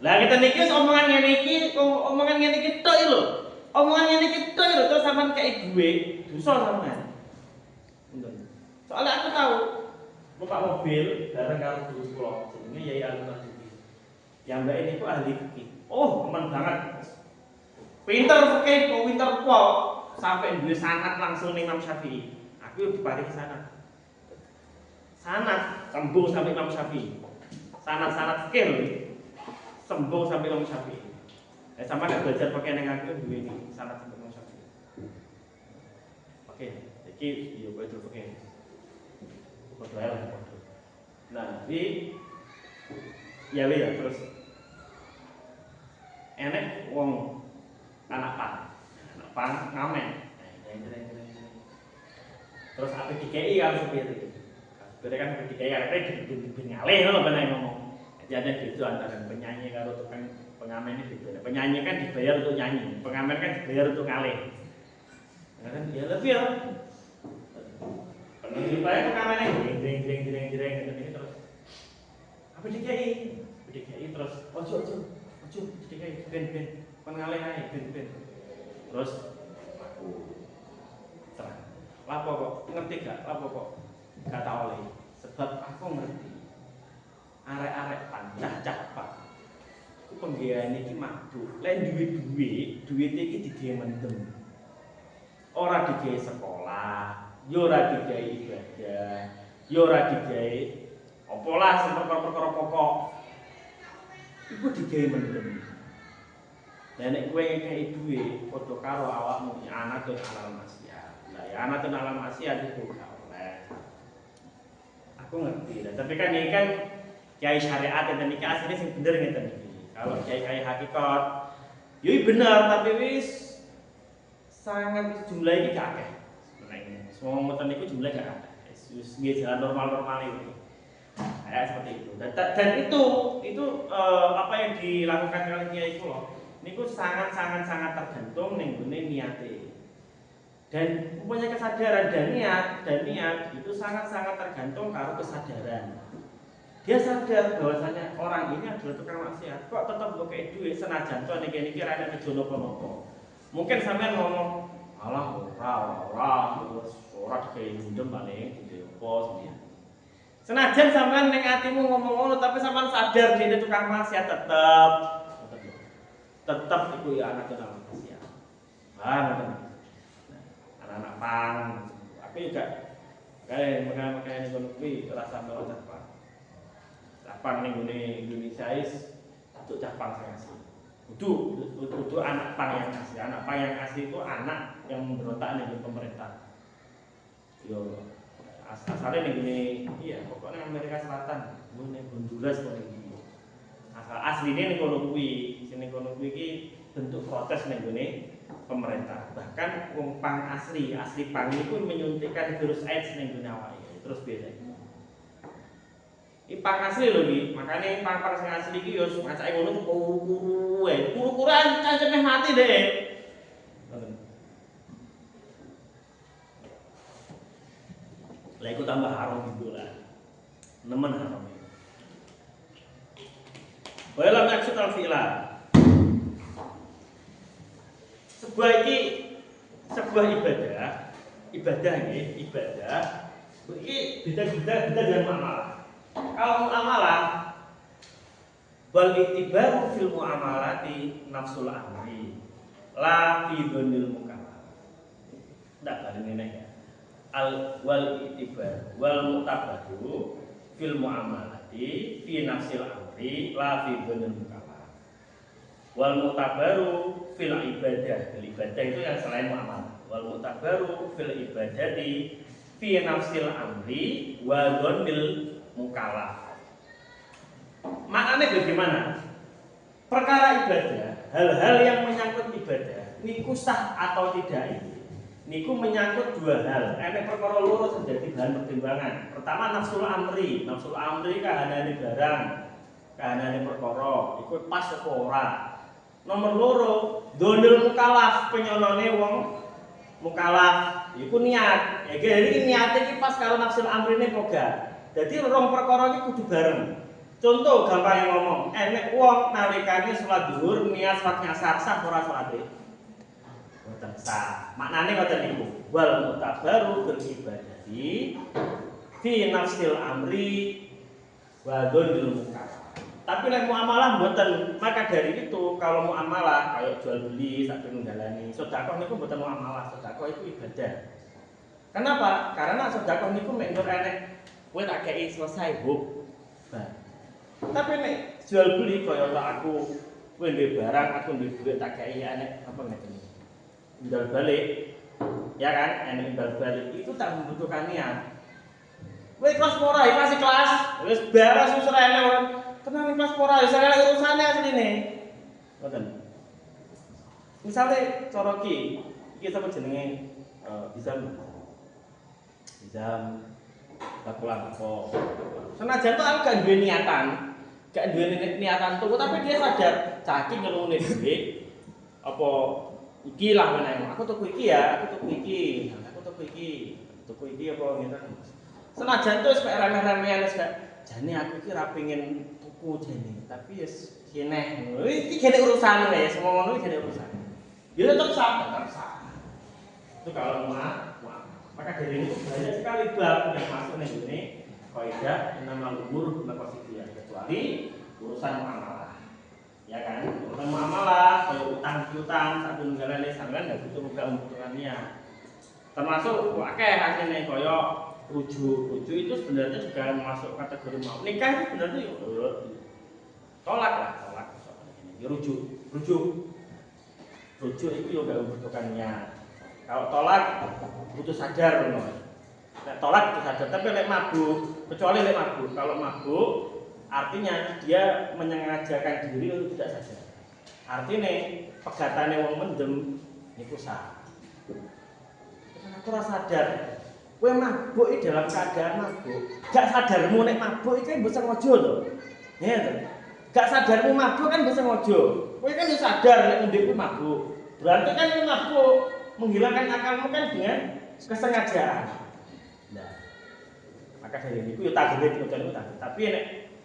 Lah kita niki omongan ngene iki tok lho. Omongan ngene iki tok lho terus sampean kei duwe dosa sampean. Ngoten. Soalnya aku tahu numpak mobil bareng karo guru kula jenenge Yai Al-Mahdi. Yang mbak ini ku ahli fikih. Oh, teman banget. Pinter fikih, pinter kok sampai duwe sanad langsung ning Imam Syafi'i. Aku yo diparingi sanad. Sanad sembung sampai Imam Syafi'i. Sanad fikih lho. Sembung sampai Imam Syafi'i. Sama nek belajar pakai ning aku duwe iki sanad sampai Imam Syafi'i. Oke, iki yo belajar fikih. Nah, di ya terus enek wong anak pan ngamen. Terus apa dikei kan supir. Supir kan dikei arep ngalih lho ben ngomong. Jadi ada beda antara penyanyi karo tukang pengamen ini beda. Penyanyi kan dibayar untuk nyanyi, pengamen kan dibayar untuk ngalih. Kan ya lebih ya. Supaya kok kamane jreng terus. Apa DKI terus ojo DKI ben kon ngalih ae ben. Terus aku serang. Lapo kok ngerti gak? Lapo kok gak tau oleh. Sebab aku ngerti. Arek-arek pancah Pak. Ku penggaweane iki mabuk. Lek duwe iki digawe mendem. Ora digawe sekolah, yo ora digawe ibadah, yo ora digawe apa lah sing perkara-perkara pokok. Iku digawe mendem. Lah nek kowe ngekeki duwe padha karo awakmu anak tun alal maksiat. Lah ya anak tun alal maksiat iku gak oleh. Aku ngerti. Lah tapi kan ini kan kiai syariat dan iki asline sing bener ngeten iki. Kalau kiai hakikat yo bener tapi wis sangat jumlah ini gak akeh. Sebenarnya semua ngoten niku jumlah gak akeh. Wis nggih jalan normal ini. Kayak seperti itu. Dan itu apa yang dilakukan oleh kiai kula niku sangat tergantung ning gone niate. Dan punya kesadaran dan niat itu sangat tergantung karo kesadaran. Dia sadar bahwasanya orang ini adalah tukang maksiat. Kok tetap ngekeki duit senajan to niki ra ana tujuan napa-napa. Mungkin sampean ngomong, alah ora dikei ndem paling dikei apa sepiye. Senajan sampean ning atimu ngomong ngono tapi sampean sadar dene tukang maksiat tetep iku ya anak tukang maksiat. Ngoten. Anak-anak pang, aku juga makanya ning kono kuwi rasa melocot Pak. Capang ning Indonesia is untuk capang sing asli. Kudu anak pang yang asli. Anak pang yang asli itu anak yang memberontak ning pemerintah. Yo asalnya ning iya pokoknya Amerika Selatan, ning Honduras kok ning asal asline ning kono kuwi. Sing kono kuwi iki bentuk protes ning pemerintah. Bahkan wong pang asli pang iku menyuntikkan virus AIDS ning gone awake. Terus beda. Iki pang asli lho iki. Makane pang sing asli iki yo macake ngono tuh kuru-kuru wae. Kuru-kuran cancene mati deh. Ngoten. Lah iku tambah haram gitu lah. Nemen haram. Wala maksud al-fi'la. Sebuah ibadah nggih, ibadah. Iki beda dengan muamalah. Kalau muamalah wal ittibaru fil muamalati nafsul amri la fi dzunil mukallaf. Ndak bari ngene ya. Wal ittibar wal mutabadu fil muamalati fi nafsil amri la fi dzunil mukallaf. Wal mutabaru fil ibadah. Ibadah itu yang selain muamalah. Wal mutabaru fil ibadati fi nafsil amri wa dzunil mukallaf. Maknanya bagaimana? Perkara ibadah, hal-hal yang menyangkut ibadah, niku sah atau tidak ini. Niku menyangkut dua hal. Enek perkara loro sing dadi bahan pertimbangan. Pertama nafsul amri kahanane barang, kahanane perkara, iku pas apa ora. Nomor loro, dzonul mukallaf, penyonone wong mukallaf, iku niat. Ya iki niate iki pas karo nafsul amrine apa gak? Jadi rong perkara iki kudu bareng. Contoh gampang ngomong, enek wong nalikane salat zuhur niat salat nyasar sah ora salate? Mboten sah. Maknane ngoten niku. Wal mutabaru bil ibadati fi nafsil amri wa dzunul mukallaf. Tapi lek muamalah mboten. Maka dari itu kalau muamalah kayak jual beli sak ninggalani, sedekah niku mboten muamalah, sedekah itu ibadah. Kenapa? Karena sedekah niku mek nur enek kowe tak kei selesai, Bu. Nah. Tapi nek jual beli kaya aku kowe duwe barang, aku duwe duit tak kei enek apa ngeten. Imbal balik. Ya kan? Enek imbal balik itu tak membutuhkan niat. Kowe kelas ora, ikhlas kelas. Wis beres wis ora enek. Tenang kelas ora, wis ora urusane asline. Ngoten. Misale cara iki sapa jenenge bisa bakulan apa. Senajan tuh aku gak duwe niatan tuku tapi dia sadar caki ngelune duit apa iki lah meneh. Aku tuku iki ya, tuku iki apa ngene. Senajan tuh wis remeh-remehan wis jane aku iki ra pengen tuku jane, tapi wis kene. Iki gene urusan ya, semua ngono iki gene urusan. Ya tetap sah. Itu kalau maka dari itu banyak sekali bab yang masuk nih ini kaidah nama umur maqasidiyah kecuali urusan muamalah. Ya kan? Urusan muamalah kayak utang piutang satu negara lain sampean enggak butuh keuntungannya. Termasuk akeh hasilnya kaya rujuk itu sebenarnya juga masuk kategori mau nikah itu sebenarnya tolak ya rujuk itu juga membutuhkannya. Kalau tolak butuh sadar loh. Tolak butuh sadar, tapi lek mabuk, kecuali lek mabuk. Kalau mabuk artinya dia menyengajakan diri untuk tidak sadar. Artinya pegatane wong mendem niku sah. Aku rasa sadar. Kowe mabuk iki dalam keadaan mabuk. Gak sadarmu nek mabuk iki mbok sengaja to. Ya to. Gak sadarmu mabuk kan mbok sengaja. Kowe kan wis sadar nek ndek kuwi mabuk. Berarti kan kowe mabuk menghilangkan akalmu kan dengan kesengajaan. Nah, maka dari itu ya tagrib itu tapi nek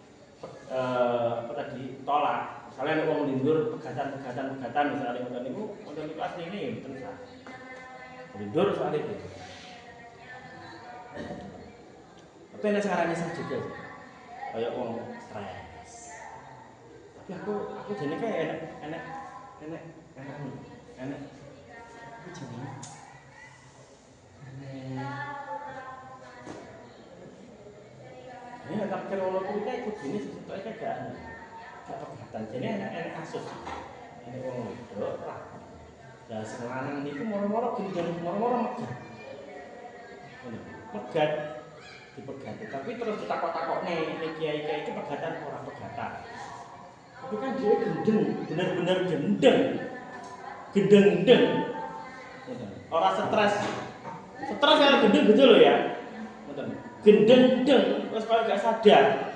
apa tadi tolak. Misalnya nek wong lindur pegatan misalnya ngoten niku asli ini mboten sah. Lindur soal itu. Tapi nek sarannya sah juga. Kayak wong stres. Tapi aku jane kayak enak. Aku jane ini tak kira orang kuwi kayak kudune sesuatu kayak gak pegatan. Jadi enak kasus. Ini wong wedok lah. Lah sing lanang niku moro-moro gendeng, moro-moro megat dipegati. Tapi terus ditakok-takokne ini kiai-kiai itu pegatan ora pegatan. Tapi kan dia gendeng, bener-bener gendeng. Gendeng. Ora stres. Stres kalau gendeng gitu loh ya. Gendeng, terus kalau gak sadar,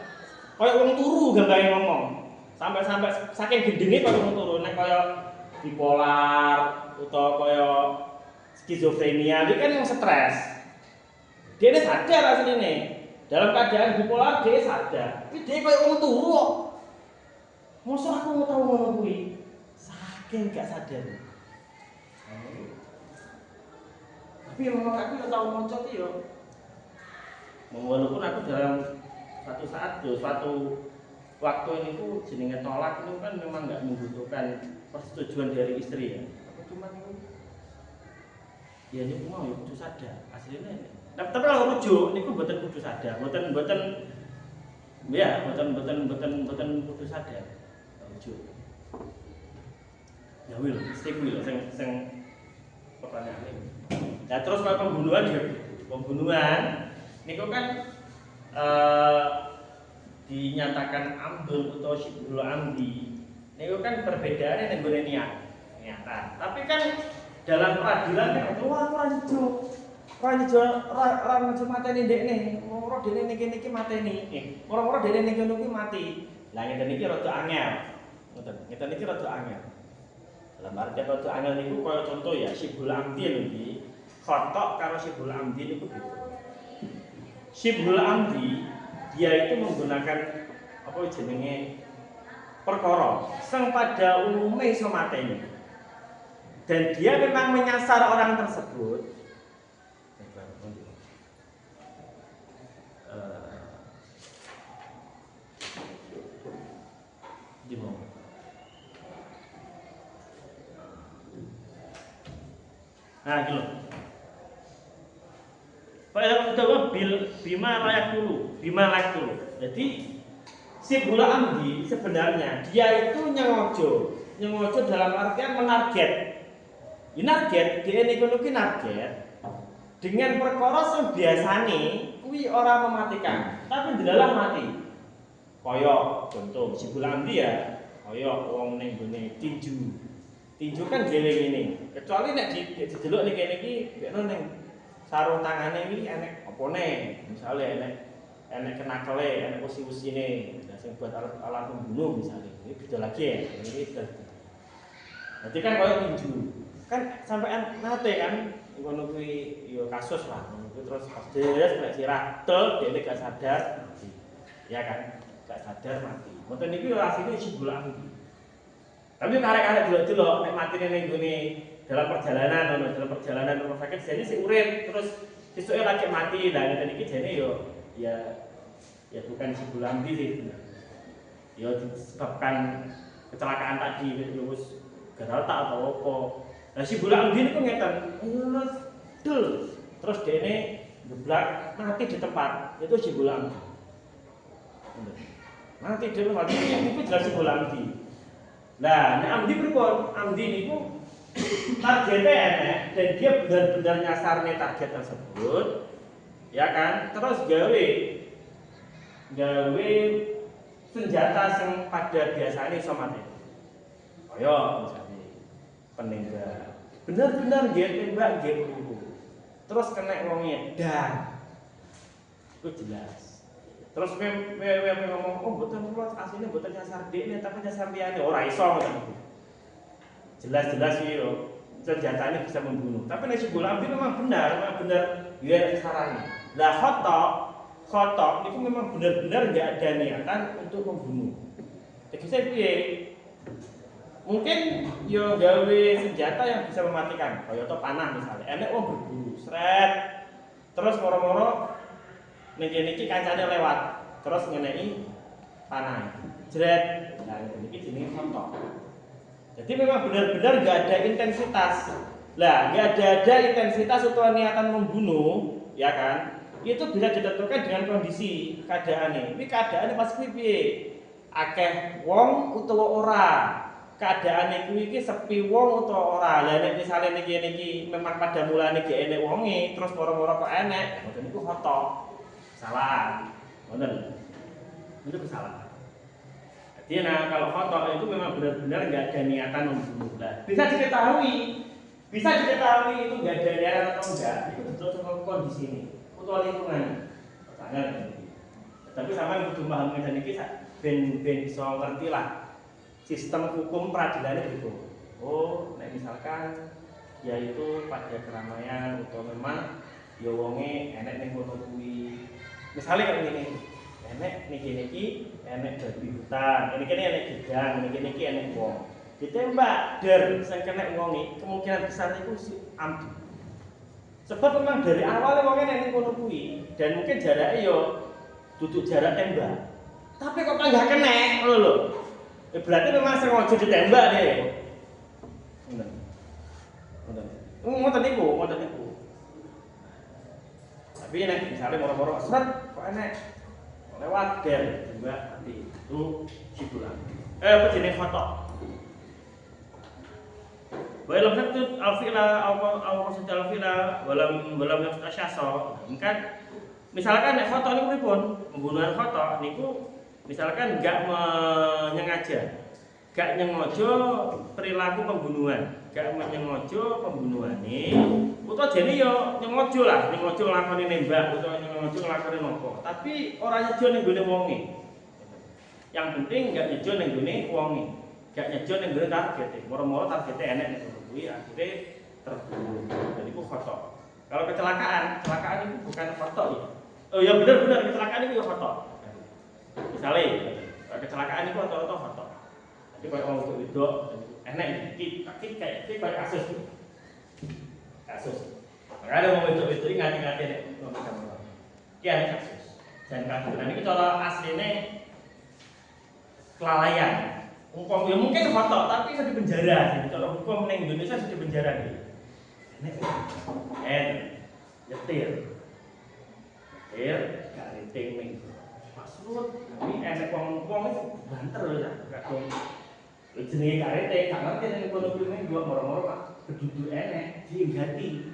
kayak wong turu gambare ngomong, sampai saking gendengnya kayak wong turu, nek kayak bipolar atau kayak skizofrenia, dia kan yang stres, dia ini sadar aslinya, dalam keadaan bipolar dia sadar, tapi dia kayak wong turu kok, masa aku mau tahu ngono kuwi, saking gak sadar, tapi memang aku tahu moncot yo. Walaupun aku dalam suatu waktu ini tuh jenenge tolak itu kan memang nggak membutuhkan persetujuan dari istri ya. Aku cuma itu, ya ini mau ya kudu sadar aslinya. Tapi kalau rujuk, ini buatan kudu sadar, buatan kudu sadar. Rujuk. Ya wil, sing pertanyaan ini. Nah terus kalau pembunuhan niku kan dinyatakan amdun atau syibhul amdi. Niku kan perbedaannya ning gone niatan. Tapi kan dalam peradilan kan ora nyejo mateni ndekne. Ora dene niki mateni. Ora dene niki mati. Lah ngeten iki rada angel. Ngeten iki rada angel. Dalam arti rada angel niku kaya contoh ya syibhul amdi lho iki. Khotok karo syibhul amdi niku beda. Syibhul amdi dia itu menggunakan apa jenenge perkara sing pada umumnya iso mateni. Dan dia memang menyasar orang tersebut. Nah, gitu. Pak utawa bima layak dulu. Jadi syibhul amdi sebenarnya dia itu nyengojo dalam artian menarget. Narget dia niku narget dengan perkara sing biasane kuwi ora mematikan, tapi dilalah mati. Kaya contoh syibhul amdi ya, kaya wong ning gone tinju. Tinju kan dhewe ngene. Kecuali nek didelok ning kene iki bekno ning sarung tangane iki enek opone, misale enek kenakele, enek usi-usine, sing buat alat pembunuh misalnya. Ini beda lagi ya, ini beda. Berarti kan kalau tinju, kan sampean nate kan ngono kuwi ya kasus lah. Ngono kuwi terus pas deres nek sirah tel dene gak sadar mati. Ya kan? Gak sadar mati. Ngoten niku ya asline jebul amdi. Tapi karek-karek delok-delok nek matine ning gone dalam perjalanan rumah sakit jane sik urip terus sesuke lagi mati. Lah ngene iki jane yo ya bukan jebul amdi sih. Ya disebabkan kecelakaan tadi wis garal tak atau apa. Lah si bola amdi niku ngeten, terus dene geblak mati di tempat. Itu si bola amdi. Mati di tempat itu jelas si bola amdi. Nah, nek amdi pripun? Amdi niku targetnya enak dan dia benar-benar nyasarnya target tersebut. Ya kan? Terus gawe senjata yang pada biasanya iso mati. Kaya misalnya penembak. Benar-benar dia tembak dia peluru. Terus kena wongnya dan itu jelas. Terus wewe ngomong, "Oh, mboten kula asline mboten nyasar dekne tapi nyasar liyane." Ora iso ngoten. Jelas-jelas iki yo senjatanya bisa membunuh. Tapi nek si bola api memang benar dia sarangnya. Lah khotok itu memang benar-benar enggak ada niatan untuk membunuh. Tegese piye? Mungkin yo gawe senjata yang bisa mematikan, kaya panah misalnya. Enek wong berburu, sret. Terus moro-moro niki kancane lewat, terus ngeneki panah. Jret. Nah, niki jenenge khotok. Jadi memang benar-benar enggak ada intensitas. Lah, enggak ada intensitas atau niatan membunuh, ya kan? Itu bisa ditentukan dengan kondisi keadaannya. Ini keadaannya pas piye? Akeh wong utawa ora. Keadaane kuwi iki sepi wong utawa ora. Lah nek misale niki memang pada mulane ge enek wonge, terus moro-moro kok enek, ngoten niku khotok. Kesalahan. Ngoten. Itu kesalahan. Jadi kalau khotok itu memang benar-benar enggak ada niatan membunuh. Lah, bisa diketahui itu enggak ada niatan atau enggak, itu betul sama kondisi ini. Utawa lingkungan. Pertanyaan ini. Tapi sama kudu paham ngene iki ben iso ngerti lah sistem hukum peradilan itu. Oh, nek misalkan yaitu pada keramaian atau memang ya wonge enek ning kono kuwi. Misale kaya ngene. Enek niki enek babi hutan, ini enek gedang, niki enek wong. Ditembak der sing kena wonge, kemungkinan besar itu si amdi. Sebab memang dari awal wonge nek kono kuwi dan mungkin jaraknya yo duduk jarak tembak. Tapi kok enggak kena, ngono lho. Berarti memang sengaja ditembak deh. Ngoten niku. Tapi nek misalnya moro-moro seret kok enek lewat der tembak mati. Itu sibulan. Apa jenis foto? Walam satu alfila awal satu alfila walam yang asyasa. Kan misalkan nek foto niku pripun? Pembunuhan foto niku misalkan enggak menyengaja, enggak nyengaja perilaku pembunuhan, enggak menyengaja pembunuhane, utawa jane yo nyengaja nglakoni nembak utawa nyengaja nglakoni nopo. Tapi ora nyejo ning gone wonge. Yang penting enggak nyejo ning gone wonge, enggak nyejo ning gone targete. Moro-moro targete enek ning kono kuwi akhire terbunuh. Jadi ku foto. Kalau kecelakaan itu bukan foto ya. Oh ya benar kecelakaan itu ya foto. Misalnya kecelakaan itu atau foto. Jadi kalau orang untuk itu enak tapi kayak kasus. Maka ada mau itu ngati-ngati nih ngomong sama orang. Kian kasus. Dan kasus. Nah ini cara aslinya kelalaian. Ya mungkin foto tapi bisa dipenjara. Jadi kalau hukum di Indonesia bisa dipenjara nih. Nyetir, gak renting nih. Ini enek wong itu banter lah, kadang jenenge karete, gak ngerti nek kono kuwi dua moro-moro Pak, keduduk enek diinggati.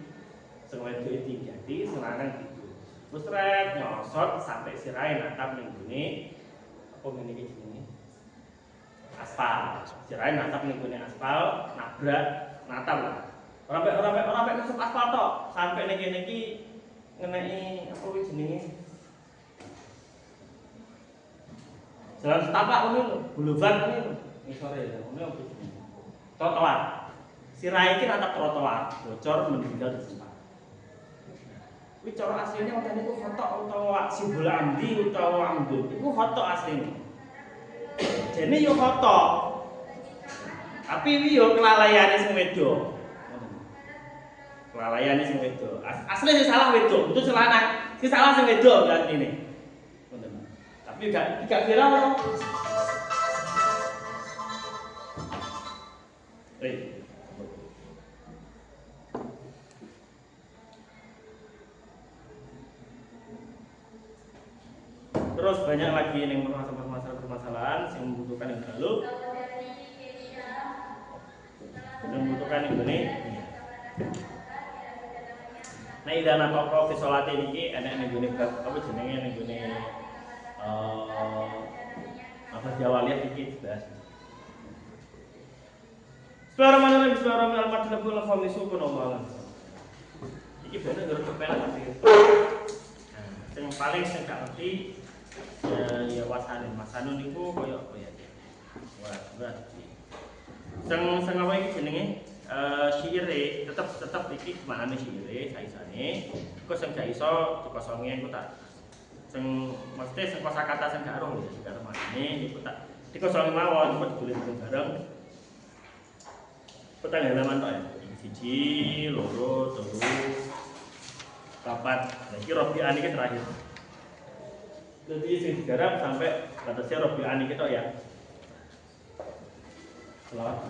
Sing wedok diinggati, sing lanang gitu. Terus rek nyosot sampai sirahe natap ning gone apa ngene iki jenenge? Aspal. Sirahe natap ning gone aspal, nabrak natap lah. Ora mek nusuk aspal tok, sampai ning kene iki ngeneki apa kuwi jenenge? Jalan setapak ini lho, buluban ini lho. Ngisore ya, ini apa jenenge? Trotoar. Sirahe iki natap trotoar, bocor meninggal di tempat. Kuwi cara asline wonten niku khotok utawa simbol amdi utawa amdun. Iku khotok asline. Dene yo khotok. Tapi wi yo kelalaiane sing wedok. Kelalaiane sing wedok. Asline sing salah wedok, betul salah. Sing salah sing wedok berarti ini. Ngoten. Tapi gak viral. Terus banyak lagi yang permasalahan yang membutuhkan yang lalu, yang membutuhkan yang ini. Nah, idana toko fisolate niki enek ning gone apa jenenge ning gone apa Jawaliyah iki dibahas. Bismillahirrahmanirrahim. Al-Madinah al-Khamisu kunomalan. Iki bener ngger kepenak tapi. Nah, yang paling sing gak ngerti ya wasanin. Masanun niku koyo apa ya? Wah, sing apa iki jenenge? Syaire tetep iki maknane syaire saisane. Iku sing gak iso dikosongi engko tak sing mesti sing kosakata sing gak roh ya sing maknane iku tak dikosongi mawon iku ditulis bareng. Petang halaman tok ya. Siji, loro, telu, papat. Nah, iki Robi'an iki terakhir. Jadi sing digarap sampai batasnya Robi'an iki tok ya. Selawat.